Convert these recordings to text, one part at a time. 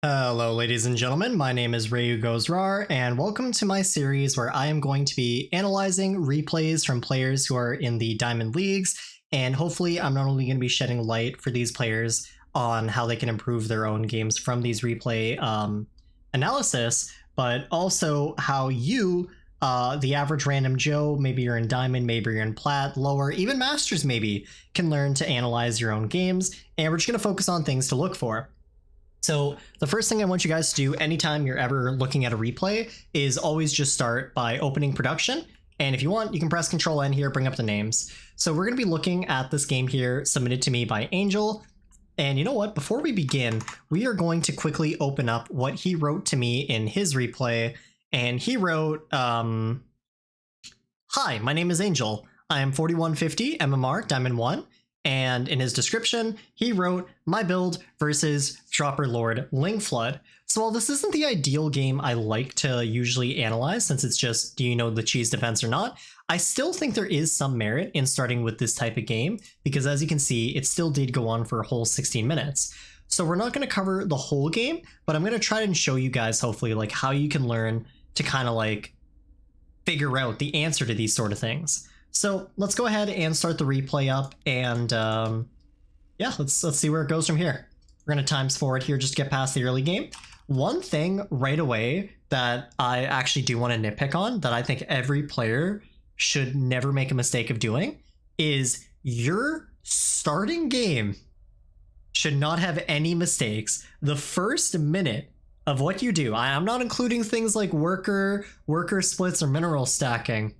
Hello ladies and gentlemen, my name is Ryu Gozrar, and welcome to my series where I am going to be analyzing replays from players who are in the Diamond Leagues, and hopefully I'm not only going to be shedding light for these players on how they can improve their own games from these replay analysis, but also how you, the average random Joe, maybe you're in Diamond, maybe you're in Plat, lower, even Masters maybe, can learn to analyze your own games, and we're just going to focus on things to look for. So the first thing I want you guys to do anytime you're ever looking at a replay is always just start by opening production. And if you want, you can press Control N here, bring up the names. So we're going to be looking at this game here submitted to me by Angel. And you know what? Before we begin, we are going to quickly open up what he wrote to me in his replay. And he wrote, Hi, my name is Angel. I am 4150 MMR Diamond 1. And in his description, he wrote, my build versus Dropper Lord Ling Flood. So while this isn't the ideal game I like to usually analyze, since it's just, do you know the cheese defense or not, I still think there is some merit in starting with this type of game, because as you can see, it still did go on for a whole 16 minutes. So we're not going to cover the whole game, but I'm going to try and show you guys, hopefully, like how you can learn to kind of like figure out the answer to these sort of things. So let's go ahead and start the replay up, and yeah, let's see where it goes from here. We're gonna times forward here just to get past the early game. One thing right away that I actually do want to nitpick on, that I think every player should never make a mistake of doing, is your starting game should not have any mistakes. The first minute of what you do, I'm not including things like worker splits or mineral stacking.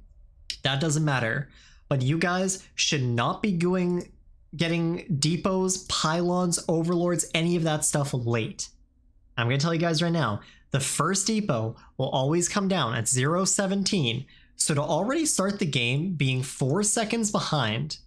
That doesn't matter, but you guys should not be getting depots, pylons, overlords, any of that stuff late. I'm going to tell you guys right now, the first depot will always come down at 0.17, so to already start the game being 4 seconds behind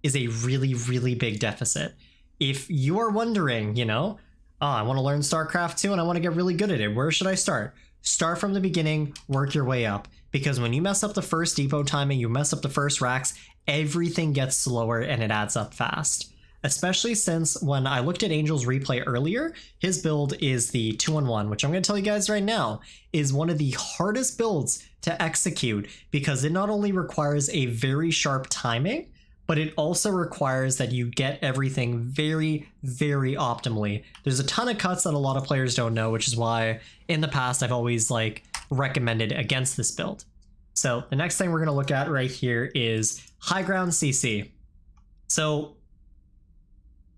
is a really, really big deficit. If you are wondering, you know, oh, I want to learn StarCraft 2 and I want to get really good at it, where should I start? Start from the beginning, work your way up. Because when you mess up the first depot timing, you mess up the first racks, everything gets slower and it adds up fast. Especially since when I looked at Angel's replay earlier, his build is the 2-on-1, which I'm going to tell you guys right now is one of the hardest builds to execute, because it not only requires a very sharp timing, but it also requires that you get everything very, very optimally. There's a ton of cuts that a lot of players don't know, which is why in the past I've always recommended against this build. So the next thing we're going to look at right here is high ground CC. So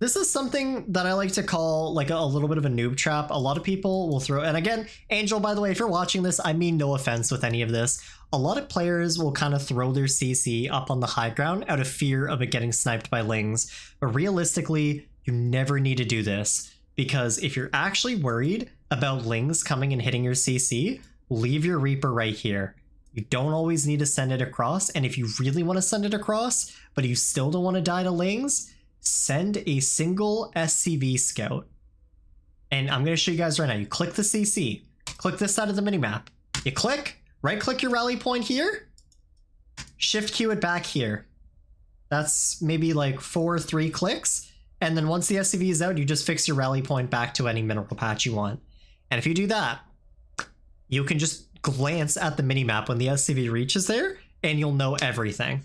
this is something that I like to call like a little bit of a noob trap. A lot of people will throw, and again, Angel, by the way, if you're watching this, I mean no offense with any of this. A lot of players will kind of throw their CC up on the high ground out of fear of it getting sniped by Lings. But realistically, you never need to do this, because if you're actually worried about Lings coming and hitting your CC, leave your Reaper right here. You don't always need to send it across, and if you really want to send it across, but you still don't want to die to Lings, send a single SCV scout. And I'm going to show you guys right now. You click the CC, click this side of the minimap. You click, right-click your rally point here, shift-Q it back here. That's maybe like 4 or 3 clicks, and then once the SCV is out, you just fix your rally point back to any mineral patch you want. And if you do that, you can just glance at the minimap when the SCV reaches there, and you'll know everything.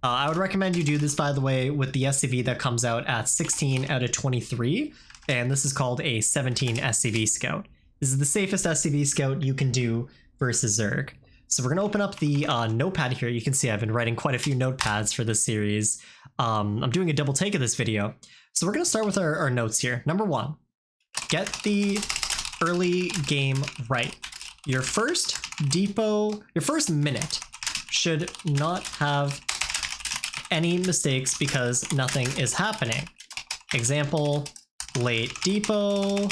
I would recommend you do this, by the way, with the SCV that comes out at 16 out of 23, and this is called a 17 SCV Scout. This is the safest SCV Scout you can do versus Zerg. So we're going to open up the notepad here. You can see I've been writing quite a few notepads for this series. I'm doing a double take of this video. So we're going to start with our notes here. Number 1, get the early game right. Your first depot, your first minute should not have any mistakes because nothing is happening. Example, late depot,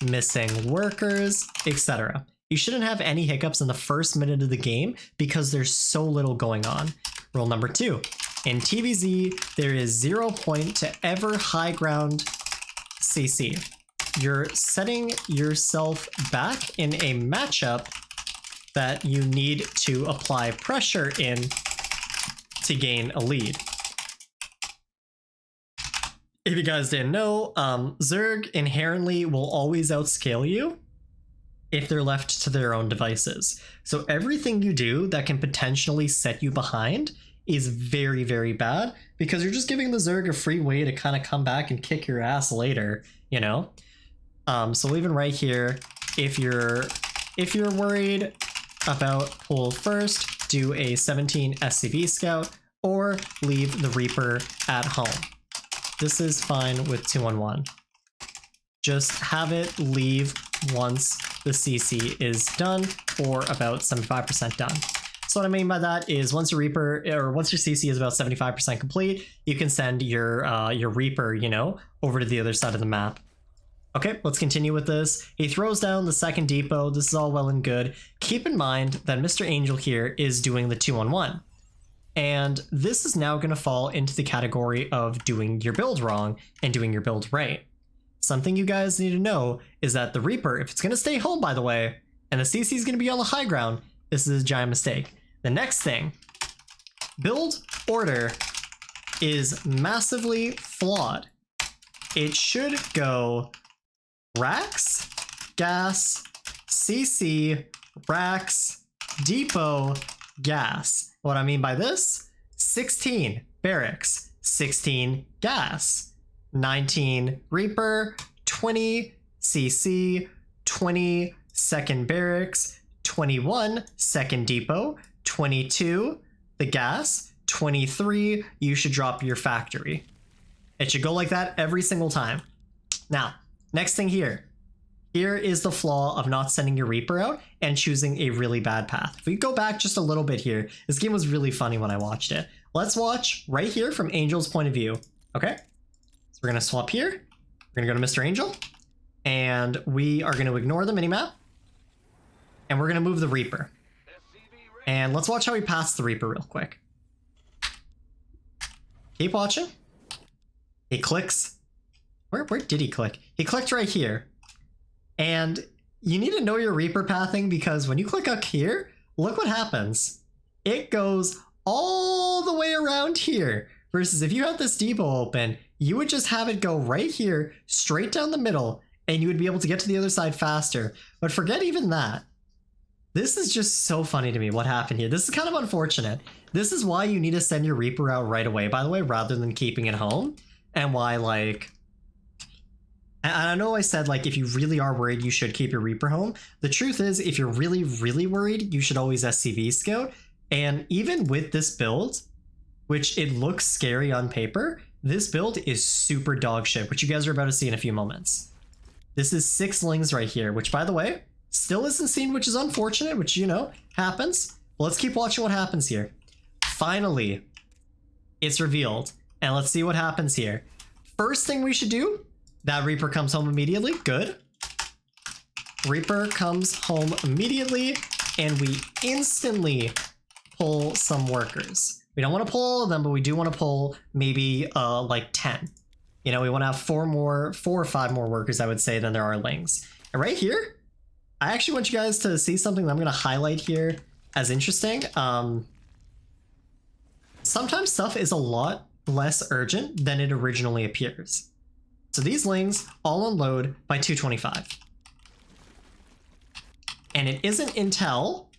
missing workers, etc. You shouldn't have any hiccups in the first minute of the game because there's so little going on. Rule number 2, in TvZ, there is 0 point to ever high ground CC. You're setting yourself back in a matchup that you need to apply pressure in to gain a lead. if you guys didn't know, Zerg inherently will always outscale you if they're left to their own devices. So everything you do that can potentially set you behind is very, very bad, because you're just giving the Zerg a free way to kind of come back and kick your ass later, you know? So even right here, if you're worried about pull first, do a 17 SCV scout or leave the Reaper at home. This is fine with 2-on-1. Just have it leave once the CC is done, or about 75% done. So what I mean by that is once your Reaper, or once your CC is about 75% complete, you can send your Reaper, you know, over to the other side of the map. Okay, let's continue with this. He throws down the second depot. This is all well and good. Keep in mind that Mr. Angel here is doing the 2-on-1. And this is now going to fall into the category of doing your build wrong and doing your build right. Something you guys need to know is that the Reaper, if it's going to stay home, by the way, and the CC is going to be on the high ground, this is a giant mistake. The next thing, build order is massively flawed. It should go racks, gas, CC, racks, depot, gas. What I mean by this, 16 barracks, 16 gas, 19 Reaper, 20 CC, 20 second barracks, 21 second depot, 22 the gas, 23 you should drop your factory. It should go like that every single time. Now, next thing here. Here is the flaw of not sending your Reaper out and choosing a really bad path. If we go back just a little bit here, this game was really funny when I watched it. Let's watch right here from Angel's point of view. Okay, so we're gonna swap here. We're gonna go to Mr. Angel, and we are gonna ignore the minimap, and we're gonna move the Reaper. And let's watch how he passed the Reaper real quick. Keep watching. He clicks. Where did he click? He clicked right here. And you need to know your Reaper pathing, because when you click up here, look what happens. It goes all the way around here. Versus if you had this depot open, you would just have it go right here, straight down the middle, and you would be able to get to the other side faster. But forget even that. This is just so funny to me what happened here. This is kind of unfortunate. This is why you need to send your Reaper out right away, by the way, rather than keeping it home. And why, like... And I know I said, like, if you really are worried, you should keep your Reaper home. The truth is, if you're really, really worried, you should always SCV scout. And even with this build, which it looks scary on paper, this build is super dog shit, which you guys are about to see in a few moments. This is 6 lings right here, which, by the way, still isn't seen, which is unfortunate, which, you know, happens. Well, let's keep watching what happens here. Finally, it's revealed. And let's see what happens here. First thing we should do, that Reaper comes home immediately. Good. Reaper comes home immediately, and we instantly pull some workers. We don't want to pull all of them, but we do want to pull maybe like 10. You know, we want to have 4 or 5 more workers, I would say, than there are lings. And right here, I actually want you guys to see something that I'm going to highlight here as interesting. Sometimes stuff is a lot less urgent than it originally appears. So these lings all unload by 225. And it isn't until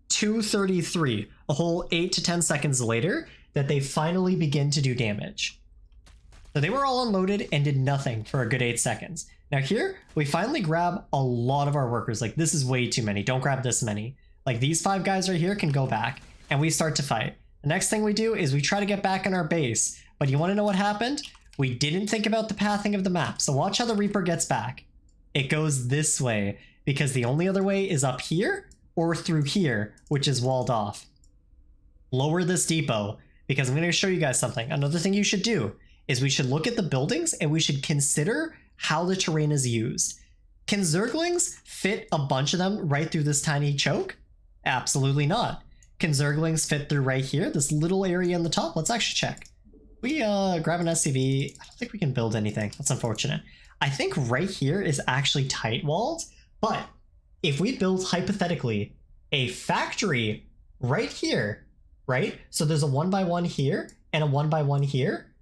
233, a whole 8 to 10 seconds later, that they finally begin to do damage. So they were all unloaded and did nothing for a good 8 seconds. Now here, we finally grab a lot of our workers. Like, this is way too many. Don't grab this many. Like, these 5 guys right here can go back, and we start to fight. The next thing we do is we try to get back in our base. But you want to know what happened? We didn't think about the pathing of the map. So watch how the Reaper gets back. It goes this way, because the only other way is up here or through here, which is walled off. Lower this depot, because I'm going to show you guys something. Another thing you should do is we should look at the buildings, and we should consider how the terrain is used. Can Zerglings fit a bunch of them right through this tiny choke? Absolutely not. Can Zerglings fit through right here, this little area in the top? Let's actually check. We grab an SCV. I don't think we can build anything. That's unfortunate. I think right here is actually tight walled, but if we build hypothetically a factory right here, right? So there's a 1x1 here and a 1x1 here.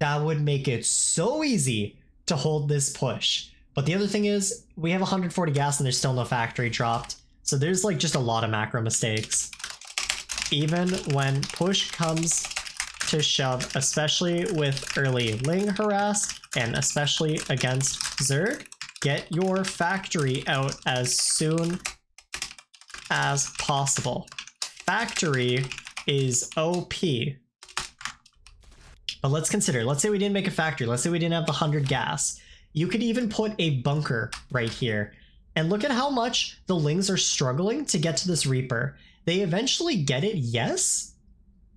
That would make it so easy to hold this push. But the other thing is, we have 140 gas and there's still no factory dropped. So there's like just a lot of macro mistakes. Even when push comes to shove, especially with early Ling harass and especially against Zerg, get your factory out as soon as possible. Factory is OP. But let's consider, let's say we didn't make a factory. Let's say we didn't have the 100 gas. You could even put a bunker right here. And look at how much the Lings are struggling to get to this Reaper. They eventually get it, yes.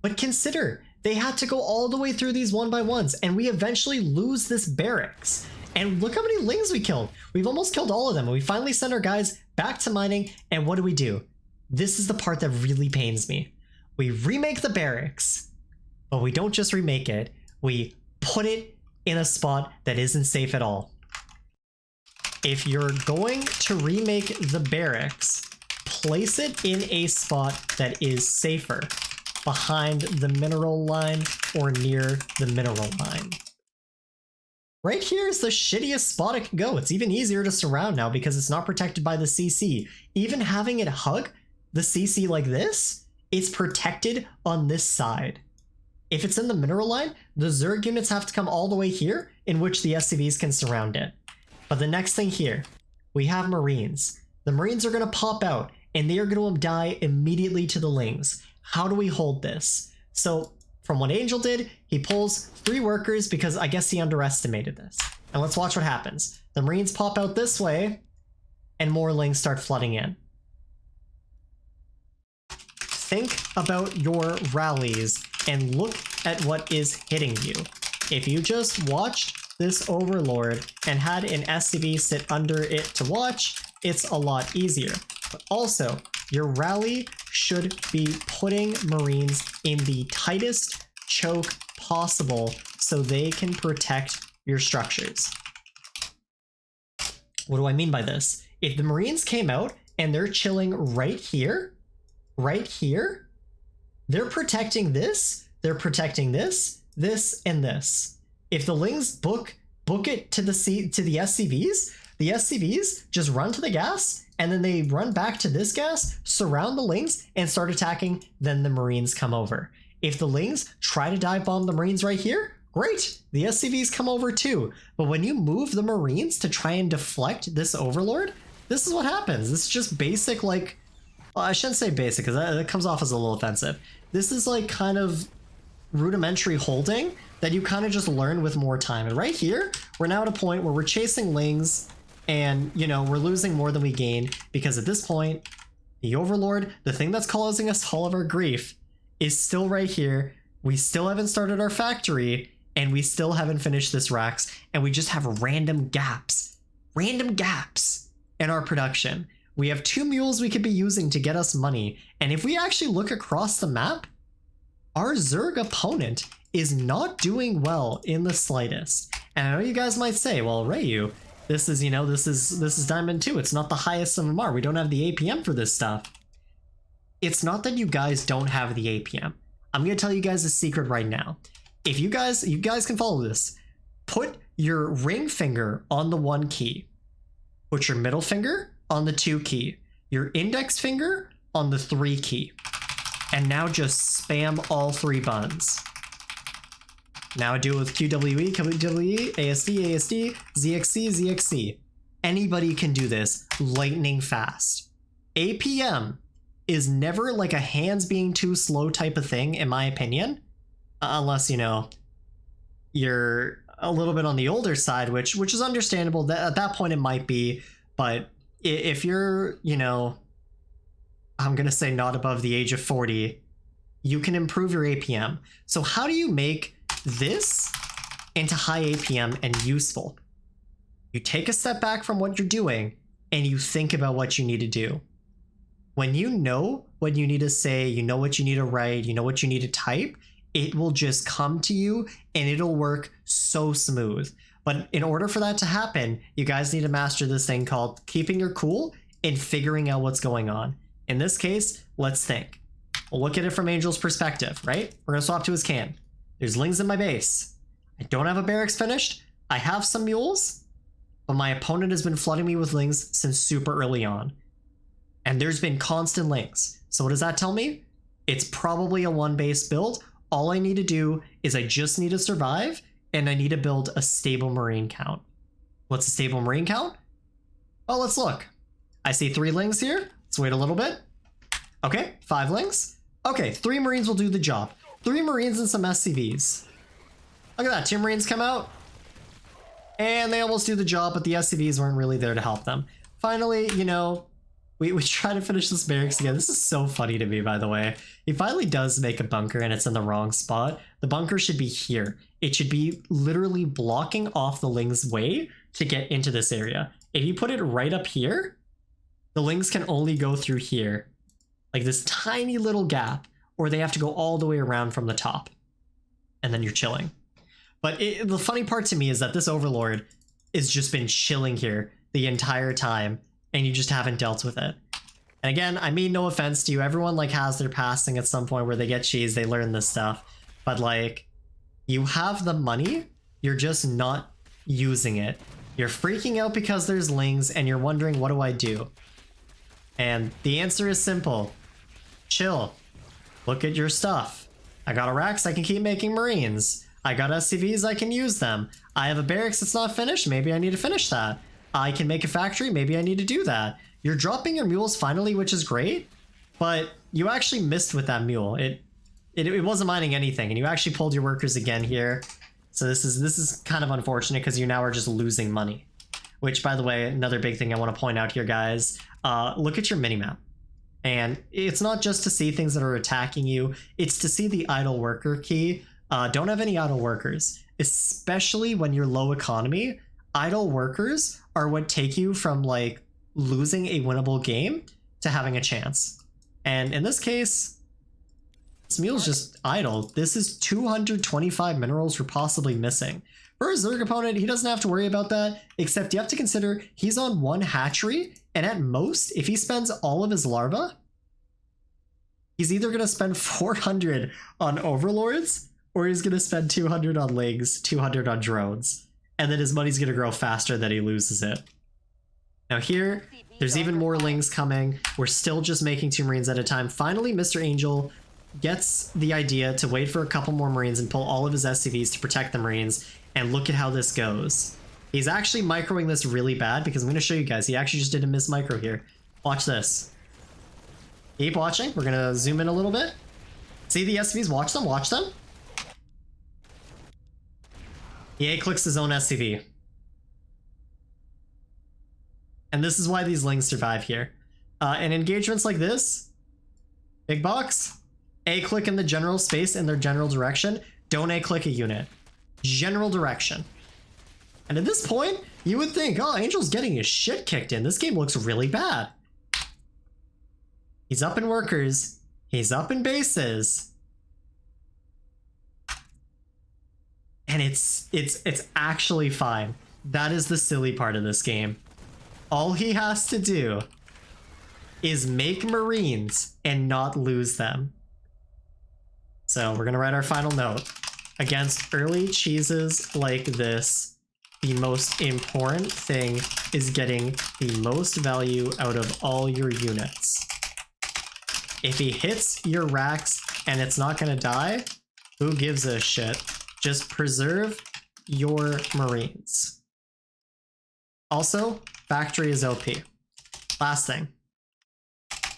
But consider, they had to go all the way through these 1x1s. And we eventually lose this barracks. And look how many Lings we killed. We've almost killed all of them. And we finally send our guys back to mining. And what do? This is the part that really pains me. We remake the barracks. But we don't just remake it. We put it in a spot that isn't safe at all. If you're going to remake the barracks, place it in a spot that is safer, behind the mineral line or near the mineral line. Right here is the shittiest spot it can go. It's even easier to surround now because it's not protected by the CC. Even having it hug the CC like this, it's protected on this side. If it's in the mineral line, the Zerg units have to come all the way here, in which the SCVs can surround it. But the next thing here, we have Marines. The Marines are going to pop out, and they are going to die immediately to the Lings. How do we hold this? So, from what Angel did, he pulls 3 workers because I guess he underestimated this. And let's watch what happens. The Marines pop out this way, and more Lings start flooding in. Think about your rallies and look at what is hitting you. If you just watched this Overlord and had an SCV sit under it to watch, it's a lot easier. But also, your rally should be putting Marines in the tightest choke possible so they can protect your structures. What do I mean by this? If the Marines came out and they're chilling right here, they're protecting this, they're protecting this, this, and this. If the Lings book it to the SCVs, the SCVs just run to the gas, and then they run back to this gas, surround the Lings, and start attacking, then the Marines come over. If the Lings try to dive bomb the Marines right here, great, the SCVs come over too. But when you move the Marines to try and deflect this Overlord, this is what happens. This is just basic, like, well, I shouldn't say basic because that comes off as a little offensive. This is like kind of rudimentary holding that you kind of just learn with more time. And right here, we're now at a point where we're chasing Lings and, you know, we're losing more than we gain because at this point, the Overlord, the thing that's causing us all of our grief, is still right here. We still haven't started our factory and we still haven't finished this Rax, and we just have random gaps in our production. We have 2 mules we could be using to get us money. And if we actually look across the map, our Zerg opponent is not doing well in the slightest. And I know you guys might say, well, Rayu, this is, you know, this is Diamond 2. It's not the highest MMR. We don't have the APM for this stuff. It's not that you guys don't have the APM. I'm going to tell you guys a secret right now. If you guys can follow this, put your ring finger on the 1 key. Put your middle finger on the 2 key. Your index finger on the 3 key. And now just spam all 3 buttons. Now do it with QWE, QWE, ASD, ASD, ZXC, ZXC. Anybody can do this lightning fast. APM is never like a hands being too slow type of thing, in my opinion. Unless, you know, you're a little bit on the older side, which is understandable. That at that point it might be, but if you're, you know, I'm gonna say not above the age of 40, you can improve your APM. So how do you make this into high APM and useful? You take a step back from what you're doing and you think about what you need to do. When you know what you need to say, you know what you need to write, you know what you need to type, it will just come to you and it'll work so smooth. But in order for that to happen, you guys need to master this thing called keeping your cool and figuring out what's going on. In this case, let's think. We'll look at it from Angel's perspective, right? We're gonna swap to his can. There's Lings in my base. I don't have a barracks finished. I have some mules, but my opponent has been flooding me with lings since super early on. And there's been constant lings. So what does that tell me? It's probably a 1-base build. All I need to do is I just need to survive, and I need to build a stable marine count. What's a stable marine count? Well, let's look. I see 3 lings here. Let's wait a little bit. Okay, 5 lings. Okay, 3 marines will do the job. 3 marines and some SCVs. Look at that, 2 marines come out. And they almost do the job, but the SCVs weren't really there to help them. Finally, you know, we try to finish this barracks again. This is so funny to me, by the way. He finally does make a bunker and it's in the wrong spot. The bunker should be here. It should be literally blocking off the ling's way to get into this area. If you put it right up here, the lings can only go through here. Like this tiny little gap, or they have to go all the way around from the top. And then you're chilling. But the funny part to me is that this Overlord has just been chilling here the entire time, and you just haven't dealt with it. And again, I mean no offense to you. Everyone like has their passing at some point where they get cheese, they learn this stuff. But like, you have the money, you're just not using it. You're freaking out because there's lings, and you're wondering, what do I do? And the answer is simple. Chill. Look at your stuff. I got a Rax, I can keep making Marines. I got SCVs, I can use them. I have a barracks that's not finished, maybe I need to finish that. I can make a factory, maybe I need to do that. You're dropping your mules finally, which is great, but you actually missed with that mule. It wasn't mining anything, and you actually pulled your workers again here. So this is kind of unfortunate because you now are just losing money. Which, by the way, another big thing I want to point out here, guys, look at your minimap. And it's not just to see things that are attacking you, it's to see the idle worker key. Don't have any idle workers, especially when you're low economy. Idle workers are what take you from like losing a winnable game to having a chance. And in this case, this mule's just idle. This is 225 minerals we're possibly missing. For a Zerg opponent, he doesn't have to worry about that, except you have to consider he's on 1 hatchery, and at most, if he spends all of his larvae, he's either going to spend 400 on overlords, or he's going to spend 200 on lings, 200 on drones, and then his money's going to grow faster than he loses it. Now here, there's even more lings coming. We're still just making 2 marines at a time. Finally, Mr. Angel gets the idea to wait for a couple more marines and pull all of his SCVs to protect the marines, and look at how this goes. He's actually microing this really bad because I'm going to show you guys. He actually just did a miss micro here. Watch this. Keep watching. We're going to zoom in a little bit. See the SCVs? Watch them. Watch them. He A-clicks his own SCV. And this is why these lings survive here. In engagements like this, big box, A-click in the general space in their general direction. Don't A-click a unit. General direction. And at this point, you would think, oh, Angel's getting his shit kicked in. This game looks really bad. He's up in workers. He's up in bases. And it's actually fine. That is the silly part of this game. All he has to do is make Marines and not lose them. So we're gonna write our final note. Against early cheeses like this, the most important thing is getting the most value out of all your units. If he hits your racks and it's not gonna die, who gives a shit? Just preserve your Marines. Also, factory is OP. Last thing.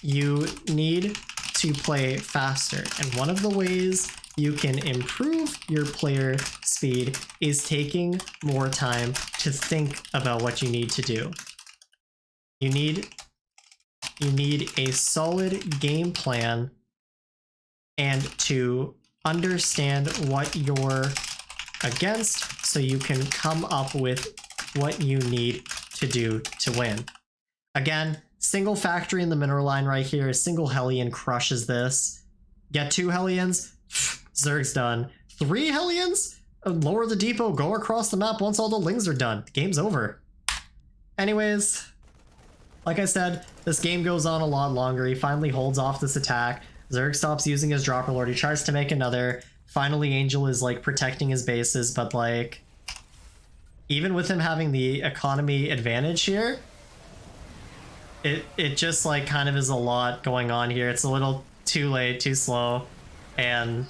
You need to play faster, and one of the ways you can improve your player speed is taking more time to think about what you need to do. You need a solid game plan and to understand what you're against so you can come up with what you need to do to win. Again, single factory in the mineral line right here, a single Hellion crushes this. Get 2 Hellions, Zerg's done. 3 Hellions? Lower the depot, go across the map once all the lings are done. The game's over. Anyways, like I said, this game goes on a lot longer. He finally holds off this attack. Zerg stops using his Dropper Lord. He tries to make another. Finally, Angel is like protecting his bases, but like even with him having the economy advantage here, it just like kind of is a lot going on here. It's a little too late, too slow, and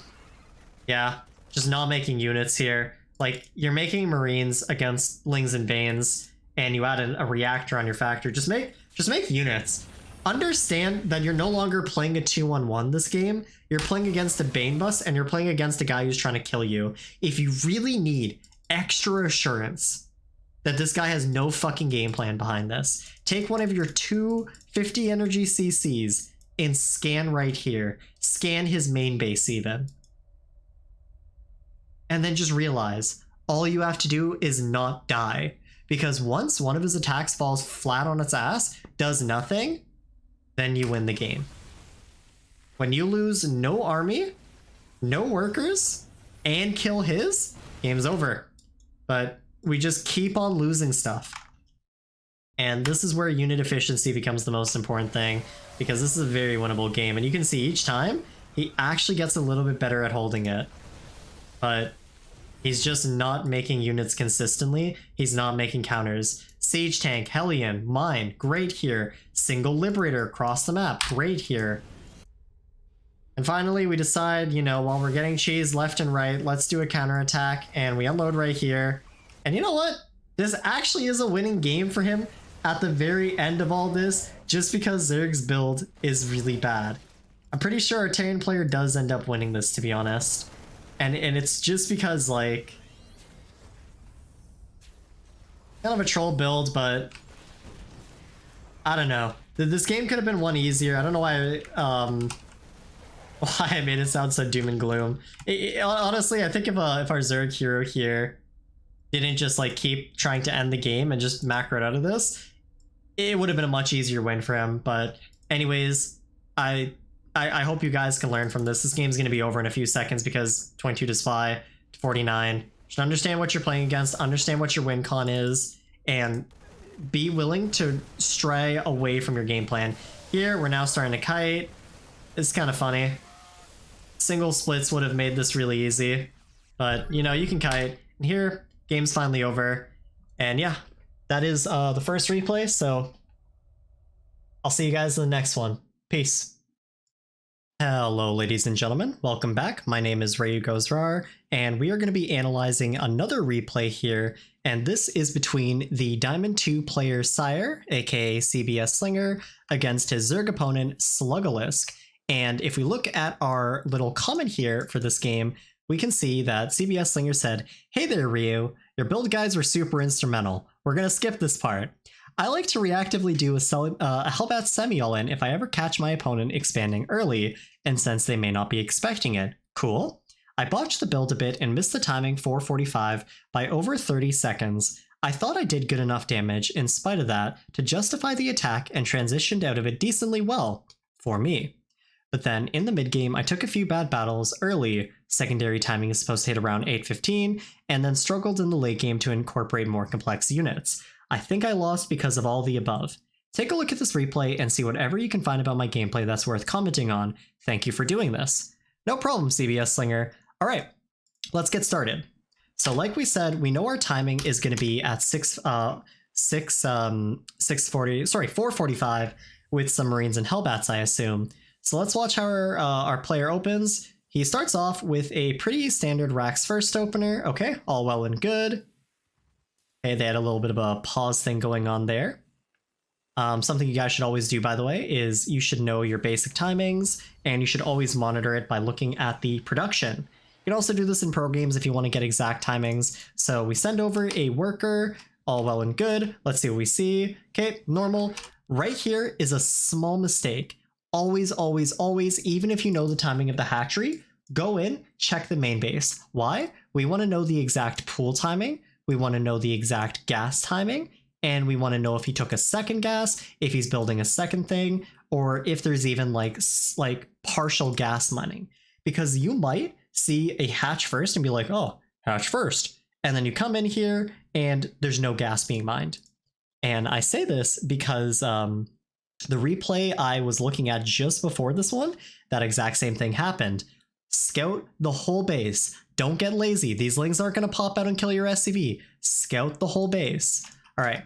yeah, just not making units here. Like, you're making Marines against Lings and Banes, and you add a reactor on your factory. Just make units. Understand that you're no longer playing a 2-on-1 this game. You're playing against a Bane bus, and you're playing against a guy who's trying to kill you. If you really need extra assurance that this guy has no fucking game plan behind this, take one of your 250 energy CCs and scan right here. Scan his main base even. And then just realize all you have to do is not die. Because once one of his attacks falls flat on its ass, does nothing, then you win the game. When you lose no army, no workers, and kill his, game's over. But we just keep on losing stuff. And this is where unit efficiency becomes the most important thing, because this is a very winnable game. And you can see each time, he actually gets a little bit better at holding it. But he's just not making units consistently. He's not making counters. Siege Tank, Hellion, Mine, great here. Single Liberator across the map, great here. And finally, we decide, you know, while we're getting cheese left and right, let's do a counterattack, and we unload right here. And you know what? This actually is a winning game for him at the very end of all this, just because Zerg's build is really bad. I'm pretty sure our Terran player does end up winning this, to be honest. And it's just because, like, kind of a troll build, but I don't know. This game could have been won easier. I don't know why I made it sound so doom and gloom. Honestly, I think if our Zerg hero here didn't just like keep trying to end the game and just macro out of this, it would have been a much easier win for him. But anyways, I hope you guys can learn from this. This game's going to be over in a few seconds because 22 does fly to 49. Should understand what you're playing against, understand what your win con is, and be willing to stray away from your game plan. Here, we're now starting to kite. It's kind of funny. Single splits would have made this really easy, but you know, you can kite. And here, game's finally over. And yeah, that is the first replay, so I'll see you guys in the next one. Peace. Hello ladies and gentlemen, welcome back. My name is Rayugozrar, and we are going to be analyzing another replay here, and this is between the Diamond 2 player SiRe, aka CBSlinger, against his Zerg opponent Slugalisk. And if we look at our little comment here for this game, we can see that CBSlinger said, "Hey there Ryu, your build guides were super instrumental. We're going to skip this part. I like to reactively do a Hellbat semi all-in if I ever catch my opponent expanding early, and since they may not be expecting it. Cool. I botched the build a bit and missed the timing 445 by over 30 seconds. I thought I did good enough damage in spite of that to justify the attack and transitioned out of it decently well, for me. But then in the mid game I took a few bad battles early, secondary timing is supposed to hit around 8:15, and then struggled in the late game to incorporate more complex units. I think I lost because of all the above. Take a look at this replay and see whatever you can find about my gameplay that's worth commenting on. Thank you for doing this." No problem, CBSlinger. Alright, let's get started. So like we said, we know our timing is going to be at 445 with some Marines and Hellbats, I assume. So let's watch how our player opens. He starts off with a pretty standard Rax first opener. Okay, all well and good. Okay, they had a little bit of a pause thing going on there. Something you guys should always do, by the way, is you should know your basic timings, and you should always monitor it by looking at the production. You can also do this in pro games if you want to get exact timings. So we send over a worker, all well and good. Let's see what we see. Okay, normal. Right here is a small mistake. Always, always, always, even if you know the timing of the hatchery, go in, check the main base. Why? We want to know the exact pool timing. We want to know the exact gas timing, and we want to know if he took a second gas, if he's building a second thing, or if there's even like partial gas mining. Because you might see a hatch first and be like, oh, hatch first. And then you come in here and there's no gas being mined. And I say this because the replay I was looking at just before this one, that exact same thing happened. Scout the whole base. Don't get lazy. These lings aren't going to pop out and kill your SCV. Scout the whole base. All right.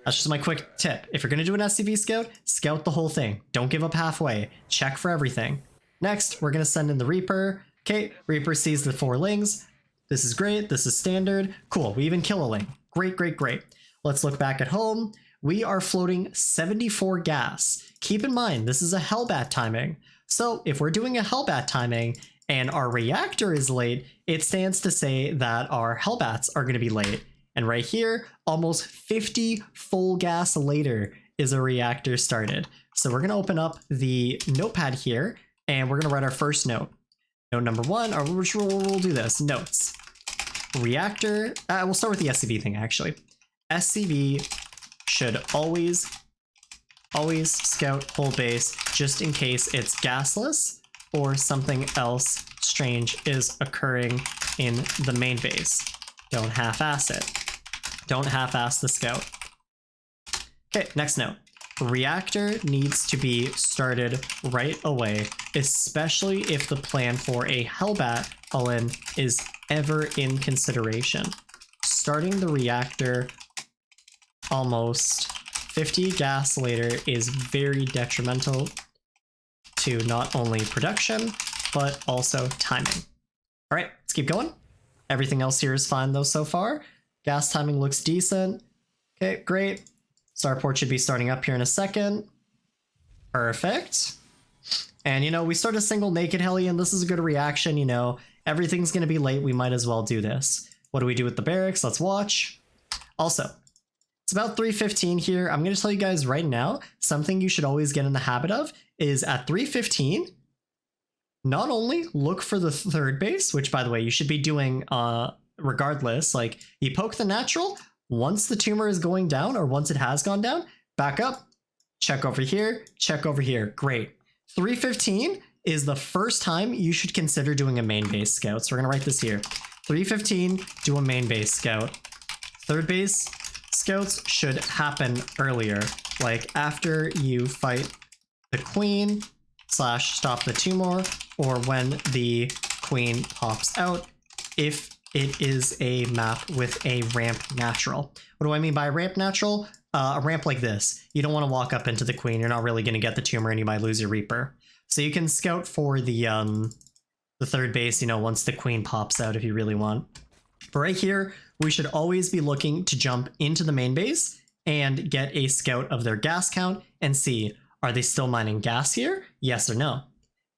That's just my quick tip. If you're going to do an SCV scout, scout the whole thing. Don't give up halfway. Check for everything. Next, we're going to send in the Reaper. Okay, Reaper sees the 4 lings. This is great. This is standard. Cool. We even kill a ling. Great, great, great. Let's look back at home. We are floating 74 gas. Keep in mind, this is a Hellbat timing. So if we're doing a Hellbat timing and our reactor is late, it stands to say that our Hellbats are going to be late. And right here, almost 50 full gas later is a reactor started. So we're going to open up the notepad here and we're going to write our first note. Note number 1, or we'll do this. Notes. Reactor, we'll start with the SCV thing actually. SCV should always scout whole base just in case it's gasless or something else strange is occurring in the main base. Don't half-ass it. Don't half-ass the scout. Okay, next note. Reactor needs to be started right away, especially if the plan for a Hellbat all-in is ever in consideration. Starting the reactor almost 50 gas later is very detrimental to not only production, but also timing. All right, let's keep going. Everything else here is fine though so far. Gas timing looks decent. Okay, great. Starport should be starting up here in a second. Perfect. And, you know, we start a single naked Hellion. This is a good reaction, you know. Everything's going to be late. We might as well do this. What do we do with the barracks? Let's watch. Also, it's about 3:15 here. I'm going to tell you guys right now, something you should always get in the habit of is at 3:15, not only look for the 3rd base, which, by the way, you should be doing regardless. Like, you poke the natural, once the tumor is going down or once it has gone down, back up, check over here, check over here. Great. 3:15 is the first time you should consider doing a main base scout. So we're going to write this here. 3:15, do a main base scout. 3rd base scouts should happen earlier, like after you fight the queen / stop the tumor, or when the queen pops out, if it is a map with a ramp natural. What do I mean by ramp natural? A ramp like this. You don't want to walk up into the queen. You're not really going to get the tumor and you might lose your Reaper. So you can scout for the 3rd base, you know, once the queen pops out if you really want. But right here, we should always be looking to jump into the main base and get a scout of their gas count and see, are they still mining gas here? Yes or no?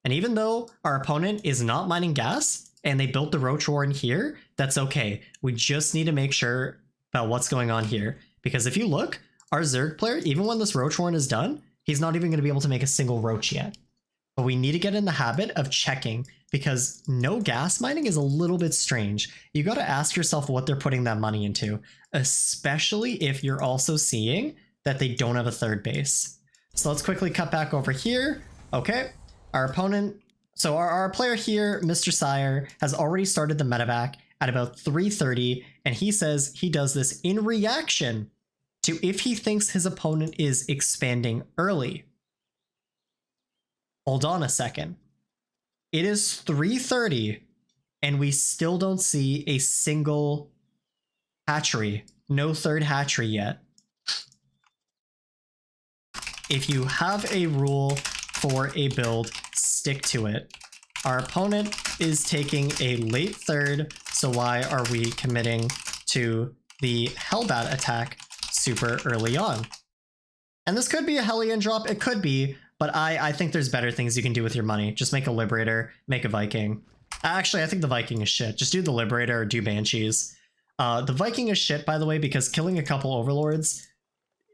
And even though our opponent is not mining gas and they built the Roach Warren here, that's okay. We just need to make sure about what's going on here. Because if you look, our Zerg player, even when this Roach Warren is done, he's not even going to be able to make a single Roach yet. But we need to get in the habit of checking, because no gas mining is a little bit strange. You got to ask yourself what they're putting that money into, especially if you're also seeing that they don't have a 3rd base. So let's quickly cut back over here. Okay, our opponent, so our player here, Mr. SiRe, has already started the medevac at about 3:30, and he says he does this in reaction to if he thinks his opponent is expanding early. Hold on a second. It is 3:30 and we still don't see a single hatchery. No 3rd hatchery yet. If you have a rule for a build, stick to it. Our opponent is taking a late 3rd, so why are we committing to the Hellbat attack super early on? And this could be a Hellion drop, it could be, but I think there's better things you can do with your money. Just make a Liberator, make a Viking. Actually, I think the Viking is shit. Just do the Liberator or do Banshees. The Viking is shit, by the way, because killing a couple Overlords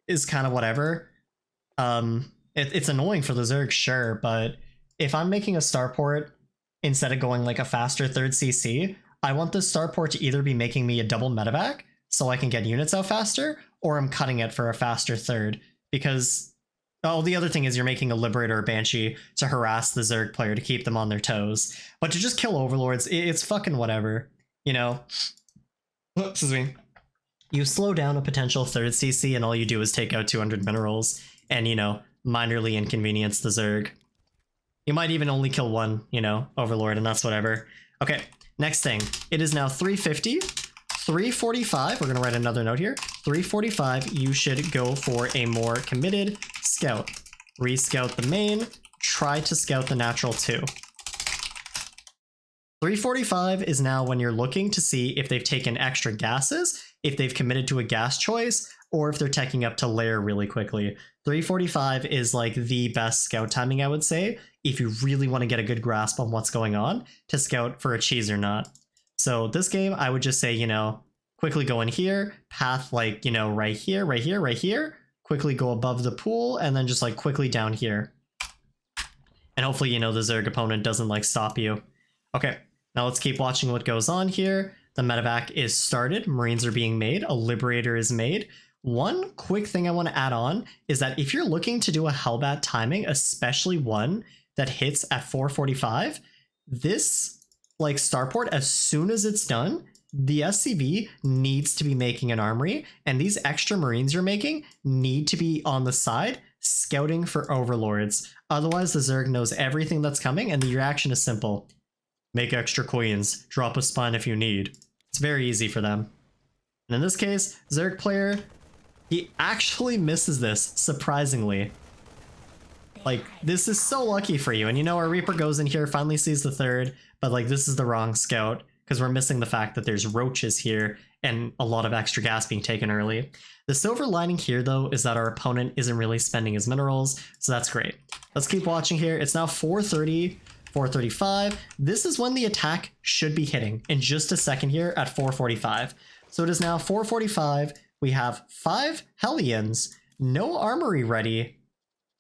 is kind of whatever. It's annoying for the Zerg, sure, but if I'm making a starport instead of going like a faster 3rd CC, I want this starport to either be making me a double medevac so I can get units out faster, or I'm cutting it for a faster 3rd, because the other thing is you're making a Liberator or Banshee to harass the Zerg player to keep them on their toes. But to just kill Overlords, it's fucking whatever, you know? Excuse me. You slow down a potential 3rd CC and all you do is take out 200 minerals and, you know, minorly inconvenience the Zerg. You might even only kill one, you know, Overlord, and that's whatever. Okay, next thing. It is now 350. 345, we're gonna write another note here. 345, you should go for a more committed scout. Re-scout the main, try to scout the natural too. 345 is now when you're looking to see if they've taken extra gases, if they've committed to a gas choice, or if they're teching up to layer really quickly. 345 is like the best scout timing, I would say, if you really want to get a good grasp on what's going on to scout for a cheese or not. So this game, I would just say, you know, quickly go in here, path like, you know, right here, right here, right here, quickly go above the pool, and then just like quickly down here. And hopefully, you know, the Zerg opponent doesn't like stop you. Okay, now let's keep watching what goes on here. The medevac is started, Marines are being made, a Liberator is made. One quick thing I want to add on is that if you're looking to do a Hellbat timing, especially one that hits at 445, this like starport, as soon as it's done, the SCV needs to be making an armory, and these extra Marines you're making need to be on the side scouting for Overlords. Otherwise, the Zerg knows everything that's coming, and the reaction is simple. Make extra queens, drop a spine if you need. It's very easy for them. And in this case, Zerg player, he actually misses this, surprisingly. Like, this is so lucky for you. And you know, our Reaper goes in here, finally sees the third, but like this is the wrong scout because we're missing the fact that there's roaches here and a lot of extra gas being taken early. The silver lining here though is that our opponent isn't really spending his minerals, so that's great. Let's keep watching here. It's now 430, 435. This is when the attack should be hitting in just a second here at 445. So it is now 445. We have 5 Hellions, no armory ready,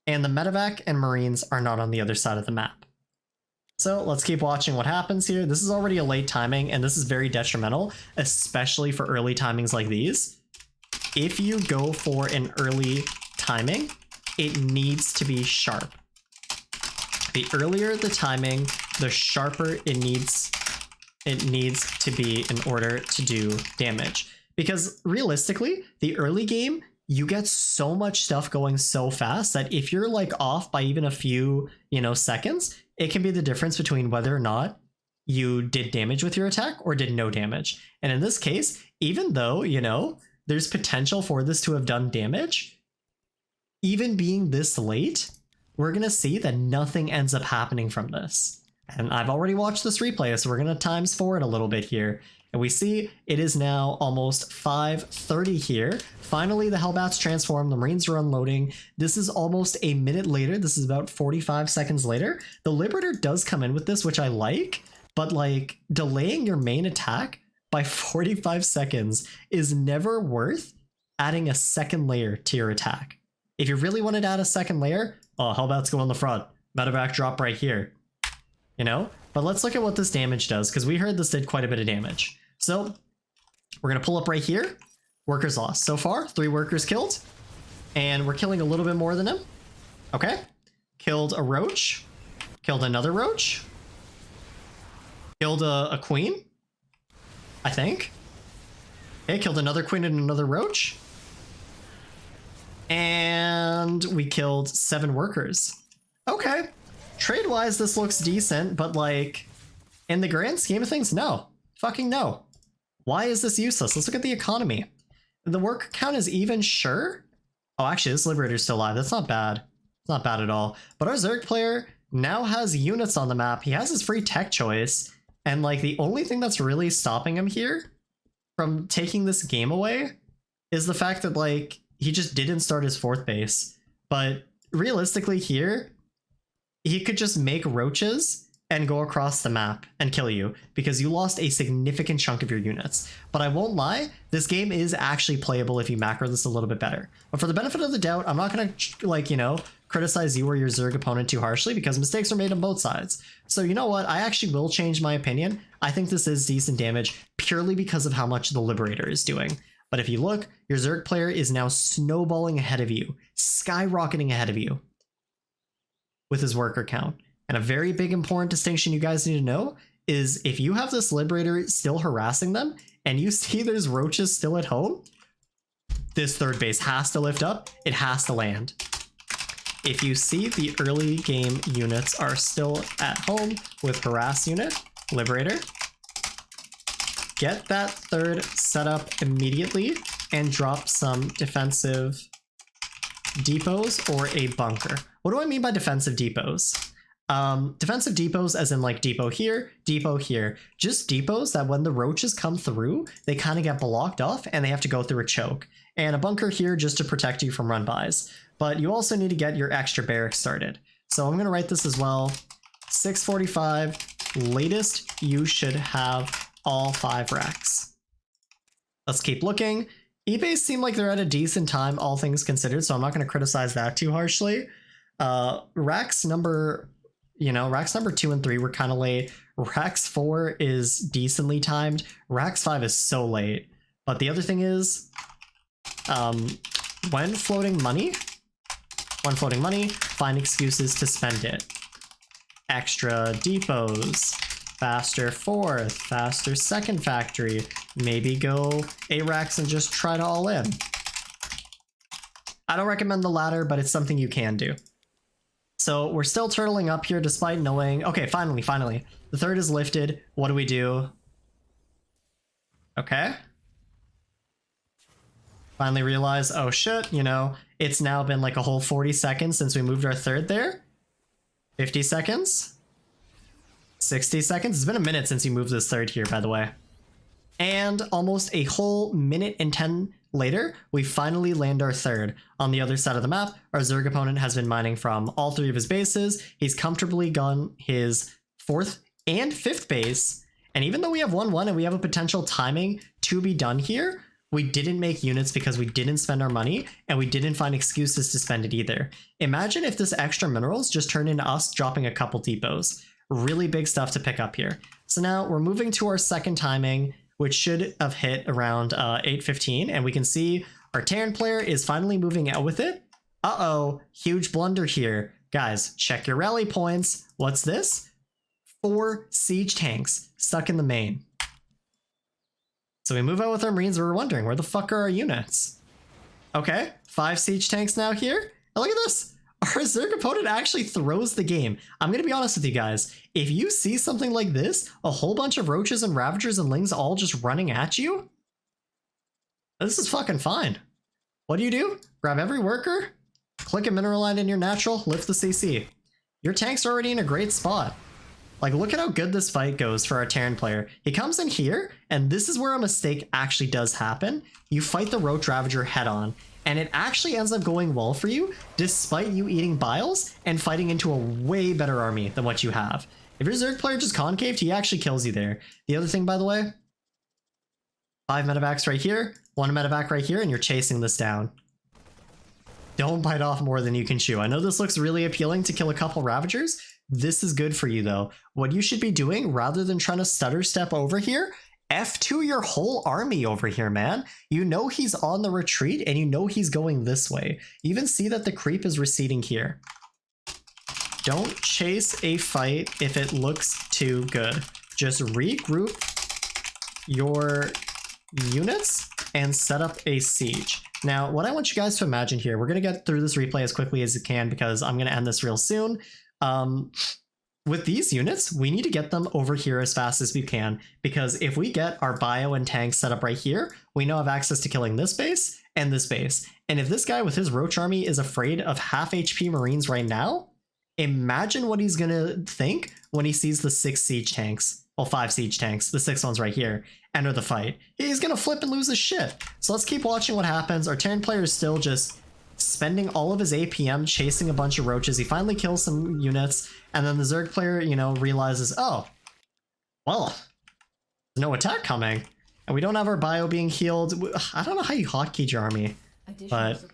and the medevac and Marines are not on the other side of the map. So let's keep watching what happens here. This is already a late timing, and this is very detrimental, especially for early timings like these. If you go for an early timing, it needs to be sharp. The earlier the timing, the sharper it needs to be in order to do damage. Because realistically, the early game, you get so much stuff going so fast that if you're like off by even a few, you know, seconds, it can be the difference between whether or not you did damage with your attack or did no damage. And in this case, even though, you know, there's potential for this to have done damage, even being this late, we're going to see that nothing ends up happening from this. And I've already watched this replay, so we're going to times 4 it a little bit here. And we see it is now almost 5:30 here. Finally, the Hellbats transform, the Marines are unloading. This is almost a minute later. This is about 45 seconds later. The Liberator does come in with this, which I like, but like delaying your main attack by 45 seconds is never worth adding a second layer to your attack. If you really wanted to add a second layer, oh, Hellbats go on the front. Medevac drop right here. You know? But let's look at what this damage does, because we heard this did quite a bit of damage. So we're going to pull up right here. Workers lost. So far, 3 workers killed. And we're killing a little bit more than him. Okay. Killed a roach. Killed another roach. Killed a queen, I think. Okay, killed another queen and another roach. And we killed 7 workers. Okay. Trade-wise, this looks decent, but like, in the grand scheme of things, no. Fucking no. Why is this useless? Let's look at the economy. The work count is even, sure. Oh, actually, this Liberator's still alive. That's not bad. It's not bad at all. But our Zerg player now has units on the map. He has his free tech choice. And like, the only thing that's really stopping him here from taking this game away is the fact that like, he just didn't start his 4th base. But realistically here, he could just make roaches and go across the map and kill you because you lost a significant chunk of your units. But I won't lie, this game is actually playable if you macro this a little bit better. But for the benefit of the doubt, I'm not going to like, you know, criticize you or your Zerg opponent too harshly because mistakes are made on both sides. So you know what? I actually will change my opinion. I think this is decent damage purely because of how much the Liberator is doing. But if you look, your Zerg player is now snowballing ahead of you, skyrocketing ahead of you with his worker count. And a very big important distinction you guys need to know is if you have this Liberator still harassing them and you see there's roaches still at home, this 3rd base has to lift up. It has to land. if you see the early game units are still at home with harass unit, liberator, get that third set up immediately and drop some defensive depots or a bunker. What do I mean by defensive depots? Defensive depots as in like depot here, just depots that when the roaches come through, they kind of get blocked off and they have to go through a choke. And a bunker here just to protect you from run-bys. But you also need to get your extra barracks started. So I'm gonna write this as well. 645, latest you should have all 5 racks. Let's keep looking. eBay seem like they're at a decent time, all things considered, so I'm not gonna criticize that too harshly. Racks number 2 and 3 were kind of late. Racks 4 is decently timed. Racks 5 is so late. But the other thing is, when floating money, find excuses to spend it. Extra depots, faster fourth, faster second factory, maybe go 8 racks and just try to all in. I don't recommend the latter, but it's something you can do. So we're still turtling up here despite knowing, okay, finally, the third is lifted. What do we do? Okay. Finally realize, oh shit, you know, it's now been like a whole 40 seconds since we moved our third there. 50 seconds. 60 seconds. It's been a minute since you moved this third here, by the way. And almost a whole minute and 10 later, we finally land our third. On the other side of the map, our Zerg opponent has been mining from all 3 of his bases. He's comfortably gone his 4th and 5th base. And even though we have 1-1 and we have a potential timing to be done here, we didn't make units because we didn't spend our money and we didn't find excuses to spend it either. Imagine if this extra minerals just turned into us dropping a couple depots. Really big stuff to pick up here. So now we're moving to our second timing, which should have hit around 8:15, and we can see our Terran player is finally moving out with it. Uh-oh, huge blunder here. Guys, check your rally points. What's this? 4 siege tanks stuck in the main. So we move out with our Marines, we're wondering, where the fuck are our units? Okay, 5 siege tanks now here. And look at this. Our Zerg opponent actually throws the game. I'm going to be honest with you guys. If you see something like this, a whole bunch of roaches and ravagers and lings all just running at you, this is fucking fine. What do? Grab every worker, click a mineral line in your natural, lift the CC. Your tank's already in a great spot. Like, look at how good this fight goes for our Terran player. He comes in here, and this is where a mistake actually does happen. You fight the Roach Ravager head on, and it actually ends up going well for you, despite you eating biles and fighting into a way better army than what you have. If your Zerg player just concaved, he actually kills you there. The other thing, by the way, 5 medevacs right here, 1 medevac right here, and you're chasing this down. Don't bite off more than you can chew. I know this looks really appealing to kill a couple Ravagers. This is good for you though. What you should be doing, rather than trying to stutter step over here, F2 your whole army over here, man. You know he's on the retreat and you know he's going this way. You even see that the creep is receding here. Don't chase a fight if it looks too good. Just regroup your units and set up a siege. Now, what I want you guys to imagine here, we're going to get through this replay as quickly as you can because I'm going to end this real soon. With these units, we need to get them over here as fast as we can, because if we get our bio and tanks set up right here, we now have access to killing this base and this base. And if this guy with his Roach army is afraid of half HP Marines right now, imagine what he's gonna think when he sees the 6 siege tanks, well 5 siege tanks, the 6 ones right here, enter the fight. He's gonna flip and lose his shit. So let's keep watching what happens. Our Terran player is still just spending all of his APM chasing a bunch of roaches. He finally kills some units, and then the Zerg player, you know, realizes, oh, well, there's no attack coming, and we don't have our bio being healed. I don't know how you hotkeyed your army, but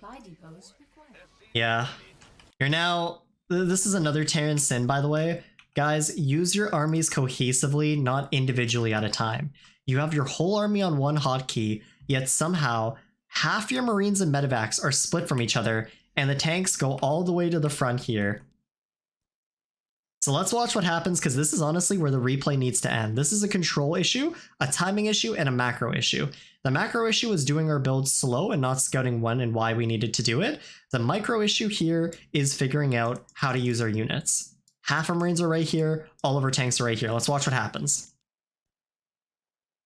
yeah, you're now, this is another Terran sin, by the way. Guys, use your armies cohesively, not individually at a time. You have your whole army on one hotkey, yet somehow half your Marines and medevacs are split from each other, and the tanks go all the way to the front here. So let's watch what happens, because this is honestly where the replay needs to end. This is a control issue, a timing issue, and a macro issue. The macro issue is doing our build slow and not scouting when and why we needed to do it. The micro issue here is figuring out how to use our units. Half our Marines are right here, all of our tanks are right here. Let's watch what happens.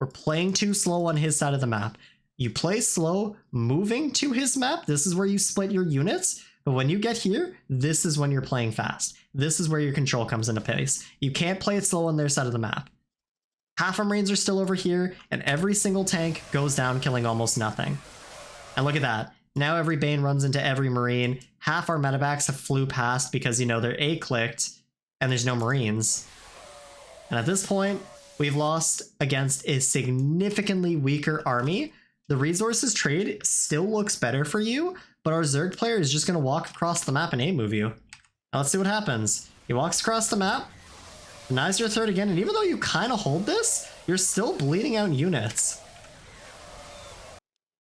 We're playing too slow on his side of the map. You play slow, moving to his map. This is where you split your units. But when you get here, this is when you're playing fast. This is where your control comes into place. You can't play it slow on their side of the map. Half our Marines are still over here, and every single tank goes down, killing almost nothing. And look at that. Now every Bane runs into every Marine. Half our medevacs have flew past because, you know, they're A-clicked, and there's no Marines. And at this point, we've lost against a significantly weaker army. The resources trade still looks better for you, but our Zerg player is just going to walk across the map and A-move you. Now let's see what happens. He walks across the map, denies your third again, and even though you kind of hold this, you're still bleeding out units.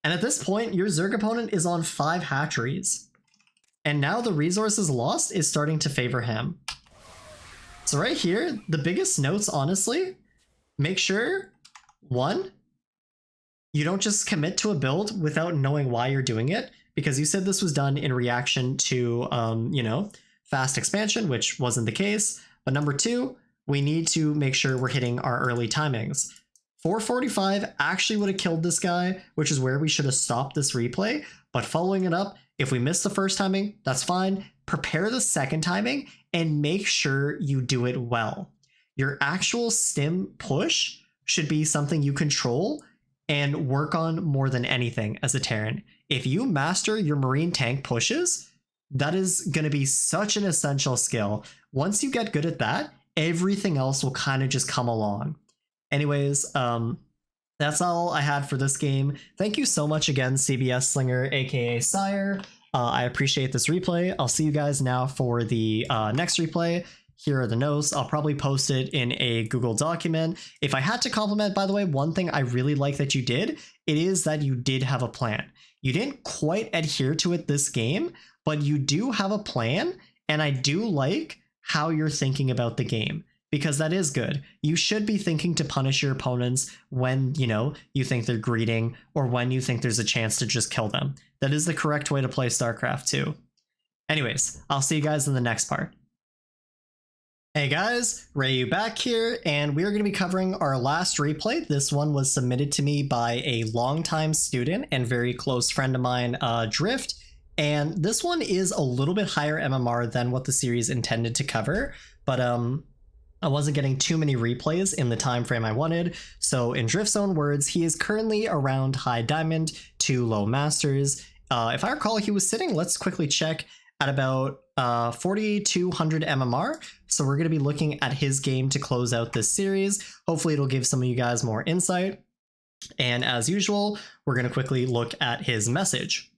And at this point, your Zerg opponent is on 5 hatcheries. And now the resources lost is starting to favor him. So right here, the biggest notes, honestly, make sure, 1, you don't just commit to a build without knowing why you're doing it, because you said this was done in reaction to, you know, fast expansion, which wasn't the case. But number 2, we need to make sure we're hitting our early timings. 445 actually would have killed this guy, which is where we should have stopped this replay. But following it up, if we miss the first timing, that's fine. Prepare the second timing and make sure you do it well. Your actual stim push should be something you control and work on more than anything as a Terran. If you master your Marine tank pushes, that is going to be such an essential skill. Once you get good at that, everything else will kind of just come along. Anyways, that's all I had for this game. Thank you so much again, CBSlinger, aka SiRe. I appreciate this replay. I'll see you guys now for the next replay. Here are the notes. I'll probably post it in a Google document. If I had to compliment, by the way, one thing I really like that you did, it is that you did have a plan. You didn't quite adhere to it this game, but you do have a plan, and I do like how you're thinking about the game, because that is good. You should be thinking to punish your opponents when, you know, you think they're greeting or when you think there's a chance to just kill them. That is the correct way to play StarCraft 2. Anyways, I'll see you guys in the next part. Hey guys, Ryu back here, and we are going to be covering our last replay. This one was submitted to me by a longtime student and very close friend of mine, Drift, and this one is a little bit higher MMR than what the series intended to cover, but I wasn't getting too many replays in the time frame I wanted, so in Drift's own words, he is currently around high diamond to low masters. If I recall, he was sitting, let's quickly check, at about 4,200 MMR. So we're going to be looking at his game to close out this series. Hopefully it'll give some of you guys more insight. And as usual, we're going to quickly look at his message.